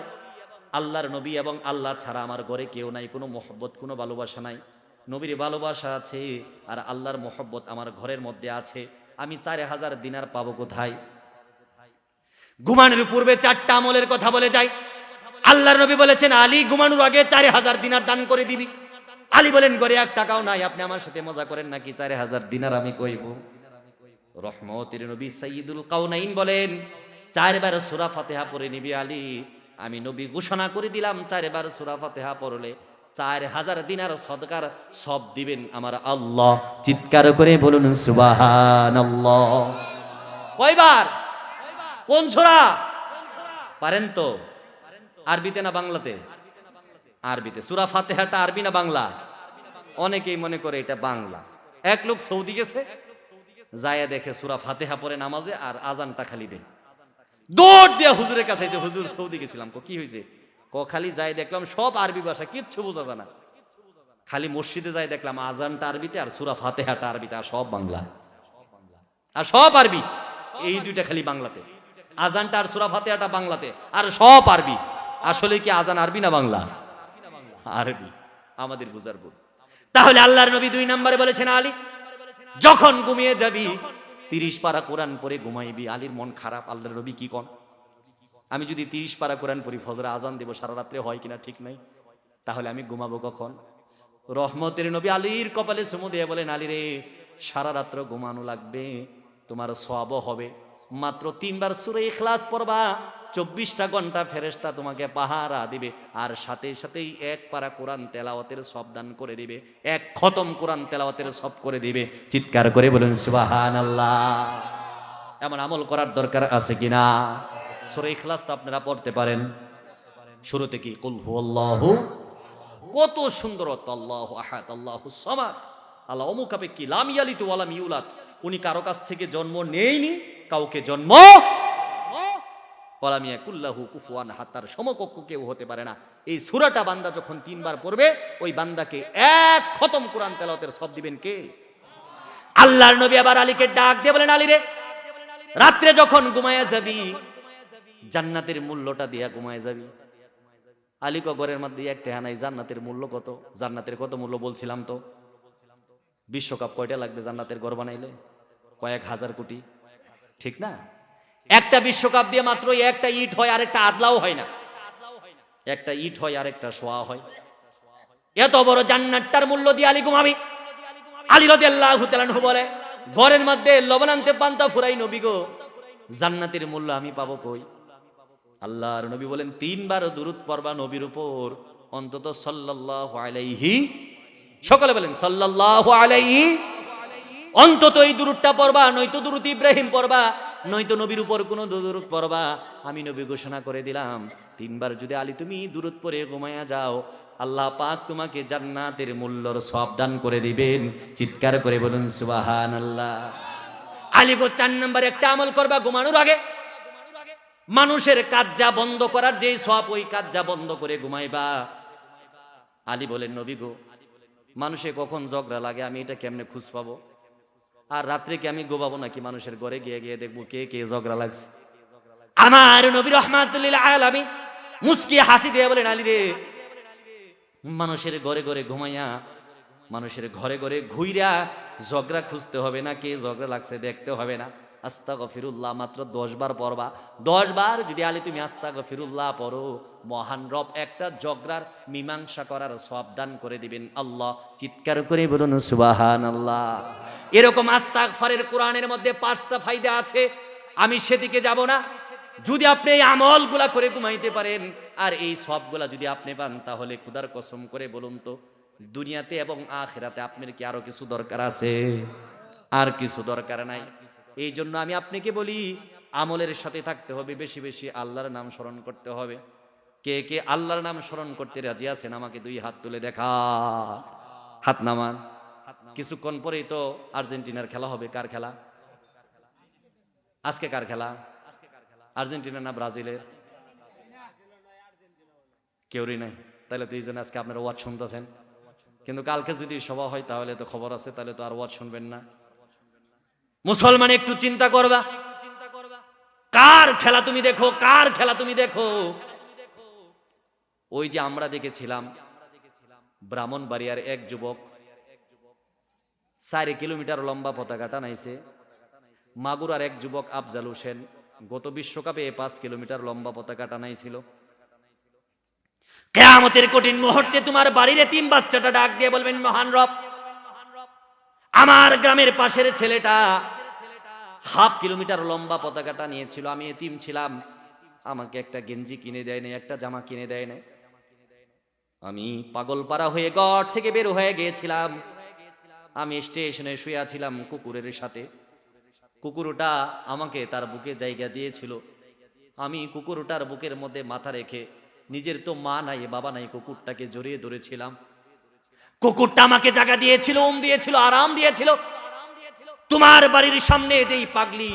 আল্লাহর নবী এবং আল্লাহ ছাড়া আমার ঘরে কেউ নাই, কোনো মহব্বত, কোনো ভালোবাসা নাই। নবীর ভালোবাসা আছে আর আল্লাহর মহব্বত আমার ঘরের মধ্যে আছে, আমি 4000 দিনার পাবো কোথায়? ঘুমানোর পূর্বে 4টা আমলের কথা বলে যায়। আল্লাহর নবী বলেছেন, আলী ঘুমানোর আগে 4000 দিনার দান করে দিবি। আলী বলেন, ঘরে 1 টাকাও নাই, আপনি আমার সাথে মজা করেন নাকি? 4000 দিনার আমি কইব? রহমতের নবী সাইয়্যিদুল কাউনাইন বলেন, 4 বার সূরা ফাতিহা পড়ে নিবি আলী। আমি নবী ঘোষণা করে দিলাম, 4 বার সূরা ফাতিহা পড়লে 4000 দিনার সদকার সব দিবেন আমার আল্লাহ। চিৎকার করে বলুন সুবহানাল্লাহ। কয়বার? কোন সূরা পারেন তো? আরবিতে না বাংলাতে? আরবিতে। সূরা ফাতিহাটা আরবি না বাংলা? অনেকেই মনে করে এটা বাংলা। এক লোক সৌদি গেছে, যায় দেখে সূরা ফাতিহা পড়ে নামাজে আর আজানটা খালি দেয়। দৌড় দিয়া হুজুরের কাছে, যে হুজুর সৌদি গেছিলাম। কি হয়েছে? খালি যাই দেখলাম সব আরবি ভাষা, কিচ্ছু বোঝা যায় না। খালি মসজিদে যাই দেখলাম আজানটা আরবিতে আর সূরা ফাতিহাটা আরবিতে, আর সব বাংলা, আর সব আরবি। এই দুইটা খালি বাংলাতে, আজানটা আর সূরা ফাতিহাটা বাংলাতে, আর সব আরবি। আসলে কি আজান আরবি না বাংলা? আরবি। আমাদের বুঝার ভুল। তাহলে আল্লাহর নবী 2 নম্বরে বলেছেন, আলী যখন ঘুমিয়ে যাবি 30 পারা কোরআন পড়ে ঘুমাইবি। আলীর মন খারাপ, আল্লাহর নবী কি কোন? আমি যদি 30 পারা কোরআন পড়ি, ফজরে আজান দেব, সারা রাত্রে হয় কিনা ঠিক নাই, তাহলে আমি ঘুমাবো কখন? রহমতের নবী আলীর কপালে চুমু দিয়ে বলেন, আলী রে, সারা রাত্র ঘুমানো লাগবে, তোমার সওয়াব হবে। মাত্র 3 বার সূরা ইখলাস পড়বা, 24টা ঘন্টা ফেরেশতা তোমাকে পাহারা দিবে, আর সাথে সাথেই 1 পারা কোরআন তেলাওয়াতের সব দান করে দিবে, 1 খতম কোরআন তেলাওয়াতের সব করে দিবে। চিৎকার করে বলেন সুবহানাল্লাহ। এমন আমল করার দরকার আছে কিনা? সূরা ইখলাস তো আপনারা পড়তে পারেন। শুরুতে কি কুল হুয়াল্লাহু, কত সুন্দর অর্থ, আল্লাহু আহাদ আল্লাহুস সামাদ, আল্লাহ অমুখাপেক্ষী, লাম ইয়ালিদ ওয়া লাম ইউলাদ, উনি কারো কাছ থেকে জন্ম নেয়নি, কাউকে জন্ম ওয়া লাম ইয়াকুল লাহু কুফুয়ান আহাদ, তার সমকক্ষ কেউ হতে পারে না। এই সূরাটা বান্দা যখন 3 বার পড়বে, ওই বান্দাকে 1 খতম কোরআন তেলাওয়াতের সব দিবেন কে? আল্লাহর নবী আবার আলীকে ডাক দিয়ে বলেন, আলী রে, রাত্রে যখন ঘুমায়া যাবি জান্নাতের মূল্যটা দিয়া ঘুমায়া যাবি। আলী ঘরের মধ্যে 1 টাকা নাই, জান্নাতের মূল্য কত? জান্নাতের কত মূল্য বলছিলাম তো? বিশ্বকাপ কয়টা লাগবে জান্নাতের ঘর বানাইলে? কয়েক হাজার কোটি, ঠিক না? একটা বিশ্বকাপ দিয়ে মাত্র একটা ইট হয়, আরেকটা আদলাও হয় না। একটা ইট হয়, আরেকটা শোয়া হয়। এত বড় জান্নাতটার মূল্য দিয়ে আলী ঘুমাবি? আলী রাদিয়াল্লাহু তাআলা আনহু বলে, ঘরের মধ্যে লবণ আনতে পান্তা ফুরাই নবী গো, জান্নাতের মূল্য আমি পাবো কই? আল্লাহর নবী বলেন, 3 বার দুরূদ পড়বা নবীর উপর, অন্তত সাল্লাল্লাহু আলাইহি, সকলে বলেন সাল্লাল্লাহু আলাইহি, অন্তত এই দুরূদটা পড়বা, নয়তো দুরূদ ইব্রাহিম পড়বা, নয়তো নবীর উপর কোনো দুরূদ পড়বা। আমি নবী ঘোষণা করে দিলাম, 3 বার যদি আলী তুমি দুরূদ পড়ে ঘুমায়া যাও, আল্লাহ পাক তোমাকে জান্নাতের মূল্যর সব দান করে দিবেন। চিৎকার করে বলুন সুবহানাল্লাহ। আলী গো 4 নম্বর একটা আমল করবা ঘুমানোর আগে, মানুষের কাজ যা বন্ধ করার যেই সওয়াব, ওই কাজ যা বন্ধ করে ঘুমাইবা। আলী বলেন, নবী গো, মানুষে কখন ঝগড়া লাগে আমি এটা কেমনে খুঁজ পাবো? আর রাত্রে কি আমি ঘুমাবো নাকি মানুষের ঘরে গিয়ে গিয়ে দেখবো কে কে ঝগড়া লাগছে? আমার নবী রাহমাতুল লিল আলামিন মুস্কি হাসি দিয়ে বলেন, আলী রে, মানুষের ঘরে ঘরে ঘুমাইয়া, মানুষের ঘরে ঘরে ঘুইরা ঝগড়া খুঁজতে হবে না, কে ঝগড়া লাগছে দেখতে হবে না। আস্তাগফিরুল্লাহ মাত্র 10 বার পড়বা। 10 বার যদি আলী তুমি আস্তাগফিরুল্লাহ পড়ো, মহান রব একটা ঝগড়ার মীমাংসা করার সওয়াব দান করে দিবেন আল্লাহ। চিৎকার করে বলুন সুবহানাল্লাহ। এরকম আস্তাগফারের কোরআনের মধ্যে 5টা ফায়দা আছে, আমি সেদিকে যাব না। যদি আপনি এই আমলগুলা করে ঘুমাইতে পারেন আর এই সবগুলা যদি আপনি পান, তাহলে খোদার কসম করে বলুন তো, দুনিয়াতে এবং আখিরাতে আপনার কি আরো কিছু দরকার আছে? আর কিছু দরকার নাই। এই জন্য আমি আপনাকে বলি, আমলের সাথে থাকতে হবে, বেশি বেশি আল্লাহর নাম স্মরণ করতে হবে। কে কে আল্লাহর নাম স্মরণ করতে রাজি আছেন আমাকে 2 হাত তুলে দেখা, হাত নামান। কিছুক্ষণ পরেই তো আর্জেন্টিনার খেলা হবে। কার খেলা আজকে? কার খেলা? আর্জেন্টিনা না ব্রাজিলের? কেউরই নাই। তাহলে তো এই জন্য আজকে আপনারা ওয়াজ শুনতেছেন, কিন্তু কালকে যদি সভা হয় তাহলে তো খবর আছে, তাহলে তো আর ওয়াজ শুনবেন না। মুসলমান একটু চিন্তা করবা, কার খেলা তুমি দেখো, কার খেলা তুমি দেখো। ওই যে আমরা দেখেছিলাম ব্রাহ্মণবাড়িয়ার এক যুবক 4 কিলোমিটার লম্বা পতাকা টানাইছে। মাগুরার এক যুবক আফজাল হোসেন গত বিশ্বকাপে 5 কিলোমিটার লম্বা পতাকা টানাইছিল। কিয়ামতের কঠিন মুহূর্তে তোমার বাড়ির এতিম বাচ্চাটা ডাক দিয়ে বলবেন, মহান রব, আমার গ্রামের পাশের ছেলেটা 1/2 কিলোমিটার লম্বা পতাকাটা নিয়েছিল, আমি এতিম ছিলাম, আমাকে একটা গেঞ্জি কিনে দেয় নাই, একটা জামা কিনে দেয় নাই। আমি পাগলপাড়া হয়ে ঘর থেকে বের হয়ে গিয়েছিলাম। আমি স্টেশনে শুয়ে আছিলাম কুকুরের সাথে। কুকুরটা আমাকে তার বুকে জায়গা দিয়েছিল। আমি কুকুরটার বুকের মধ্যে মাথা রেখে, নিজের তো মা নাই বাবা নাই, কুকুরটাকে জড়িয়ে ধরেছিলাম। কুকুরটা আমাকে জায়গা দিয়েছিল, দিয়েছিল, আরাম দিয়েছিল। তোমার বাড়ির সামনে যেই পাগলি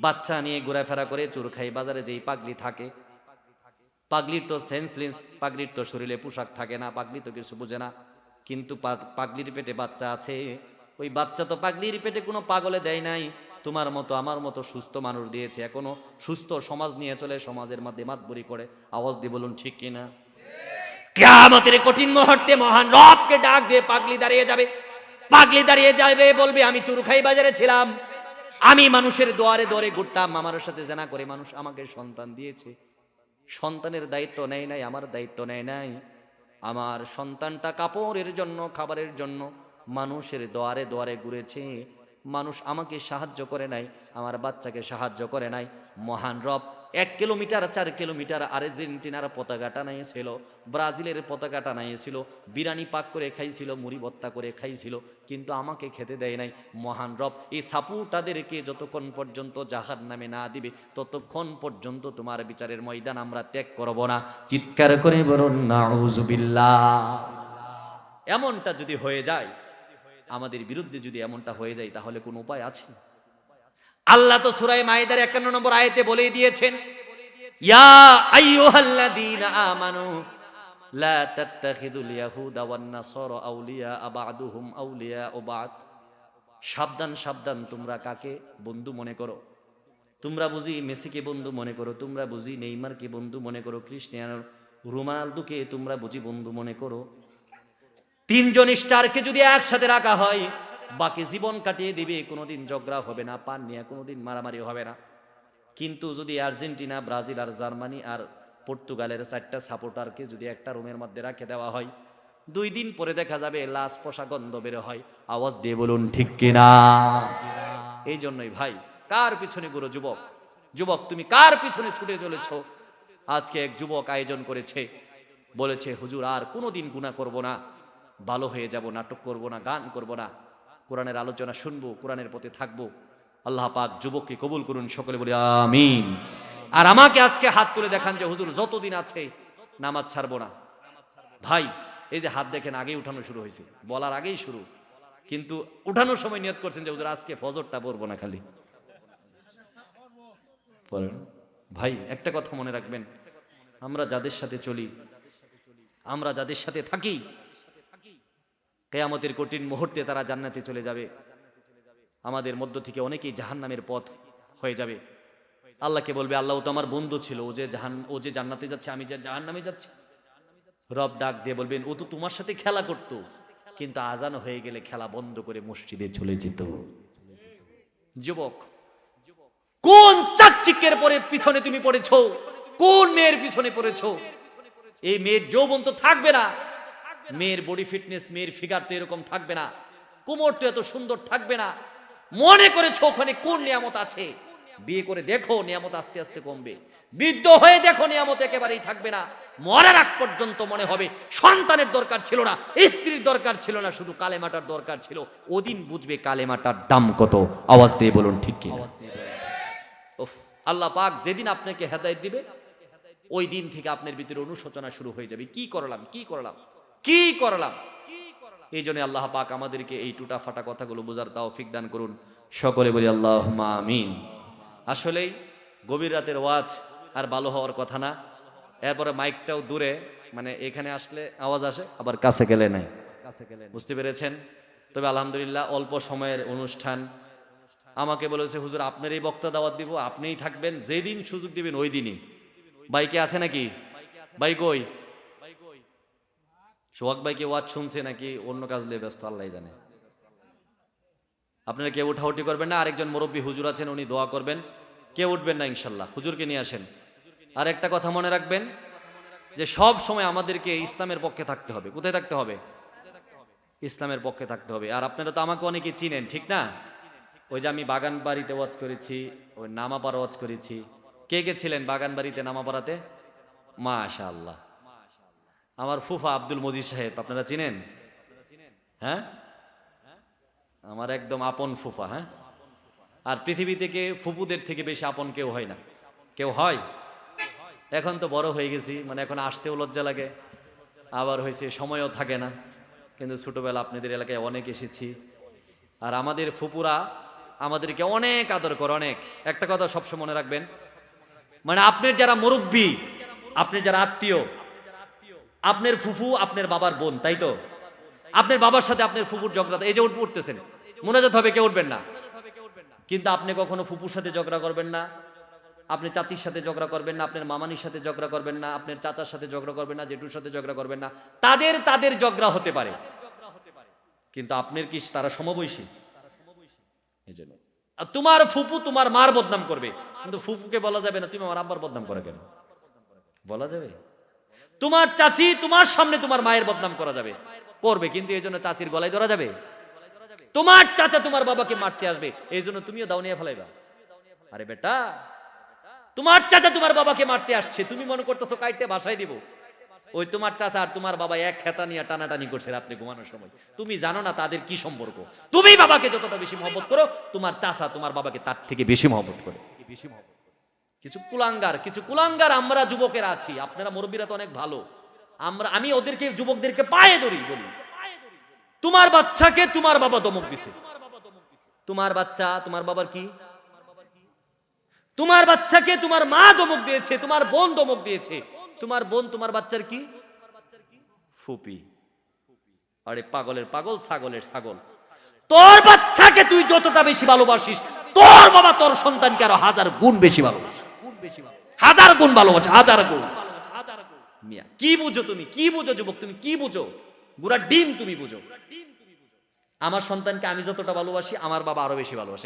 বাচ্চা নিয়ে ঘোরাফেরা করে চুরখাই বাজারে যেই পাগলি থাকে, পাগলির তো সেন্সলেস, পাগলির তো শরীরে পোশাক থাকে না, পাগলি তো কিছু বুঝে না, কিন্তু পাগলির পেটে বাচ্চা আছে। ওই বাচ্চা তো পাগলির পেটে কোনো পাগলে দেয় নাই, তোমার মতো আমার মতো সুস্থ মানুষ দিয়েছে। এখনো সুস্থ সমাজ নিয়ে চলে, সমাজের মধ্যে মাতবরি করে। আওয়াজ দিয়ে বলুন ঠিক কিনা? কিয়ামতের কঠিন মুহূর্তে মহান রবকে ডাক দিয়ে পাগলি দাঁড়িয়ে যাবে। পাগলি দাঁড়িয়ে যাবে, বলবে, আমি চুরখাই বাজারে ছিলাম, আমি মানুষের দুয়ারে দুয়ারে ঘুরতাম, আমার সাথে জেনা করে মানুষ আমাকে সন্তান দিয়েছে। সন্তানের দায়িত্ব নেয় নাই, আমার দায়িত্ব নেয় নাই। আমার সন্তানটা কাপড়ের জন্য, খাবারের জন্য মানুষের দুয়ারে দুয়ারে ঘুরেছে, মানুষ আমাকে সাহায্য করে নাই, আমার বাচ্চাকে সাহায্য করে নাই। মহান রব 1 কিলোমিটার 4 কিলোমিটার আর্জেন্টিনার পতাকা টানাইছিল, ব্রাজিলের পতাকা টানাইছিল, বিরিয়ানি পাক করে খাইছিল, মুড়ি ভর্তা করে খাইছিল, কিন্তু আমাকে খেতে দেয় নাই। মহান রব এই সাপুটাদেরকে যতক্ষণ পর্যন্ত জাহান্নামে না দিবে ততক্ষণ পর্যন্ত তোমার বিচারের ময়দান আমরা ত্যাগ করব না। চিৎকার করে বলুন নাউজুবিল্লাহ। এমনটা যদি হয়ে যায়, আমাদের বিরুদ্ধে যদি এমনটা হয়ে যায়, তাহলে কোন উপায় আছে? আল্লাহ তো সূরা মাইদার 51 নম্বর আয়াতে বলেই দিয়েছেন, ইয়া আইয়ুহাল্লাযীনা আমানু লা তাত্তাখিযুল ইয়াহুদা ওয়ান নাসারা আউলিয়া বা'দুহুম আউলিয়া বা'দ। সাবধান সাবধান, তোমরা কাকে বন্ধু মনে করো? তোমরা বুঝি মেসিকে বন্ধু মনে করো, তোমরা বুঝি নেইমারকে বন্ধু মনে করো, ক্রিস্টিয়ানো রোনালদোকে তোমরা বুঝি বন্ধু মনে করো। 3 জন স্টারকে যদি একসাথে রাখা হয়, বাকি জীবন কাটিয়ে দিবে, কোনোদিন ঝগড়া হবে না, পান নিয়ে কোনোদিন মারামারি হবে না। কিন্তু যদি আর্জেন্টিনা, ব্রাজিল আর জার্মানি আর পর্তুগালের 4টা সাপোর্টারকে যদি একটা রুমের মধ্যে রাখে দেওয়া হয়, 2 দিন পরে দেখা যাবে লাশ পোষা গন্ধ বের হয়। আওয়াজ দিয়ে বলুন ঠিক কিনা? এই জন্যই ভাই, কার পিছনে ঘুরো যুবক? যুবক তুমি কার পিছনে ছুটে চলেছ? আজকে এক যুবক আয়োজন করেছে, বলেছে, হুজুর আর কোনোদিন গুনাহ করব না, ভালো হয়ে যাব, নাটক করব না, গান করব না, কোরআনের আলোচনা শুনবো, কোরআনের পথে থাকবো। আল্লাহ পাক যুবককে কবুল করুন, সকলে বলি আমিন। আর আমাকে আজকে হাত তুলে দেখান যে হুজুর যতদিন আছে নামাজ ছাড়বো না। ভাই এই যে হাত দেখেন, আগেই উঠানো শুরু হয়েছে, বলার আগেই শুরু, কিন্তু উঠানোর সময় নিয়ত করছেন যে হুজুর আজকে ফজরটা পড়বো না। খালি ভাই একটা কথা মনে রাখবেন, আমরা যাদের সাথে চলি, আমরা যাদের সাথে থাকি, কিয়ামতের কঠিন মুহূর্তে তারা জান্নাতে চলে যাবে। আমাদের মধ্য থেকে অনেকেই জাহান্নামের পথ হয়ে যাবে। আল্লাহকে বলবে, আল্লাহ তো আমার বন্ধু ছিল, ও যে জান্নাতে যাচ্ছে, আমি যে জাহান্নামে যাচ্ছি। রব ডাক দিয়ে বলবেন, ও তো তোমার সাথে খেলা করতো, কিন্তু আজান হয়ে গেলে খেলা বন্ধ করে মসজিদে চলে যেত। যুবক, কোন চাকচিকের পরে পিছনে তুমি পড়েছো? কোন মেয়ের পিছনে পড়েছো? এই মেয়ের যৌবন তো থাকবে না, মেয়ের বডি ফিটনেস, মেয়ের ফিগার তো এরকম থাকবে না, কোমর তো এত সুন্দর থাকবে না। মনে করেছো ওখানে কোন নিয়ামত আছে? বিয়ে করে দেখো, নিয়ামত আস্তে আস্তে কমবে। বৃদ্ধ হয়ে দেখো, নিয়ামত একেবারেই থাকবে না। মরার আগ পর্যন্ত মনে হবে সন্তানের দরকার ছিল না, স্ত্রীর দরকার ছিল না, শুধু কালেমাটার দরকার ছিল। ওদিন বুঝবে কালেমাটার দাম কত। আওয়াজ দিয়ে বলুন ঠিক কি? ও উফ, আল্লাহ পাক যেদিন আপনাকে হেদায়েত দিবে ওই দিন থেকে আপনার ভিতরে অনুশোচনা শুরু হয়ে যাবে, কি করলাম কি করলাম কি করলাম। এই জন্য আল্লাহ পাক আমাদেরকে এই টুটা ফাটা কথাগুলো বোঝার তৌফিক দান করুন, সকলে বলি আল্লাহুম্মা আমিন। আসলেই গভীর রাতের ওয়াজ আর ভালো হওয়ার কথা না। এরপরে মাইকটাও দূরে, মানে এখানে আসলে আওয়াজ আসে, আবার কাছে গেলে নাই, বুঝতে পেরেছেন? তবে আলহামদুলিল্লাহ অল্প সময়ের অনুষ্ঠান। আমাকে বলেছে হুজুর আপনারই বক্তা দাওয়াত দিব, আপনিই থাকবেন, যেদিন সুযোগ দিবেন ওই দিনই। বাইকে আছে নাকি? বাইক কই? সোহাগ ভাইকে ওয়াজ শুনছে নাকি অন্য কাজ নিয়ে ব্যস্ত, আল্লাহ জানে। আপনারা কেউ উঠাউঠি করবেন না। আরেকজন মুরব্বী হুজুর আছেন, উনি দোয়া করবেন। কেউ উঠবেন না ইনশাল্লাহ, হুজুরকে নিয়ে আসেন। আর একটা কথা মনে রাখবেন যে সব সময় আমাদেরকে ইসলামের পক্ষে থাকতে হবে। কোথায় থাকতে হবে? ইসলামের পক্ষে থাকতে হবে। আর আপনারা তো আমাকে অনেকে চিনেন, ঠিক না? ওই যে আমি বাগান বাড়িতে ওয়াজ করেছি, ওই নামাপাড়া ওয়াজ করেছি। কে কে ছিলেন বাগান বাড়িতে, নামাপাড়াতে? মাশাআল্লাহ। আমার ফুফা আব্দুল মজিদ সাহেব আপনারা চিনেন? হ্যাঁ, আমার একদম আপন ফুফা। হ্যাঁ, আর পৃথিবী থেকে ফুপুদের থেকে বেশি আপন কেউ হয় না। কেউ হয়? এখন তো বড় হয়ে গেছি, মানে এখন আসতেও লজ্জা লাগে, আবার হয়েছে সময়ও থাকে না। কিন্তু ছোটবেলা আপনাদের এলাকায় অনেক এসেছি। আর আমাদের ফুপুরা আমাদেরকে অনেক আদর করে, অনেক। একটা কথা সবসময় মনে রাখবেন, মানে আপনার যারা মুরব্বী, আপনি যারা আত্মীয়, আপনার ফুফু আপনার বাবার বোন, তাই তো? আপনার বাবার সাথে আপনার ফুপুর ঝগড়া, এই যে উঠতেছেন, মোনাজাত হবে, কেউ উঠবেন না। কিন্তু আপনি কখনো ফুপুর সাথে ঝগড়া করবেন না, আপনি চাচির সাথে ঝগড়া করবেন না, আপনার মামানির সাথে ঝগড়া করবেন না, আপনার চাচার সাথে ঝগড়া করবেন না, জেঠুর সাথে ঝগড়া করবেন না। তাদের ঝগড়া হতে পারে, কিন্তু আপনার কি তারা সমবয়সী? এই জন্য তোমার ফুপু তোমার মার বদনাম করবে, কিন্তু ফুপুকে বলা যাবে না তুমি আমার আব্বার বদনাম করে কেন, বলা যাবে? তোমার চাচি তোমার সামনে তোমার মায়ের বদনাম করা যাবে, করবে, কিন্তু এই জন্য চাচির গলায় ধরা যাবে? তোমার চাচা তোমার বাবাকে মারতে আসবে, এই জন্য তুমিও দাও নিয়ে ফেলাইবা? আরে বেটা, তোমার চাচা তোমার বাবাকে মারতে আসছে, তুমি মনে করতেছো কাইটে ভাষায় দিব? ওই তোমার চাচা আর তোমার বাবা এক খেতা নিয়ে টানাটানি করছে রাত্রে ঘুমানোর সময়। তুমি জানো না তাদের কি সম্পর্ক। তুমি বাবাকে যতটা বেশি মহব্বত করো, তোমার চাচা তোমার বাবাকে তার থেকে বেশি মহব্বত করে। কিছু কুলাঙ্গার আমরা যুবকেরা আছি, আপনারা মুরব্বীরা তো অনেক ভালো। আমি ওদেরকে, যুবকদেরকে পায়ে ধরি, বলি তোমার বাচ্চাকে তোমার বাবা ধমক দিছে। তোমার বাচ্চা তোমার বাবার কি? তোমার বাচ্চাকে তোমার মা ধমক দিয়েছে, তোমার বোন ধমক দিয়েছে। তোমার বোন তোমার বাচ্চার কি? ফুপি। আরে পাগলের পাগল, ছাগলের ছাগল। তোর বাচ্চাকে তুই যতটা বেশি ভালোবাসিস, তোর বাবা তোর সন্তানকে আরো 1000 গুণ বেশি ভালোবাসে, 1000 গুণ ভালোবাসে, 1000 গুণ। মিয়া কি বুঝো তুমি? কি বুঝো যুবক? তুমি কি বুঝো? গুড়া ডিম তুমি বুঝো। আমার সন্তানকে আমি যতটা ভালোবাসি, আমার বাবা আরো বেশি ভালোবাসে।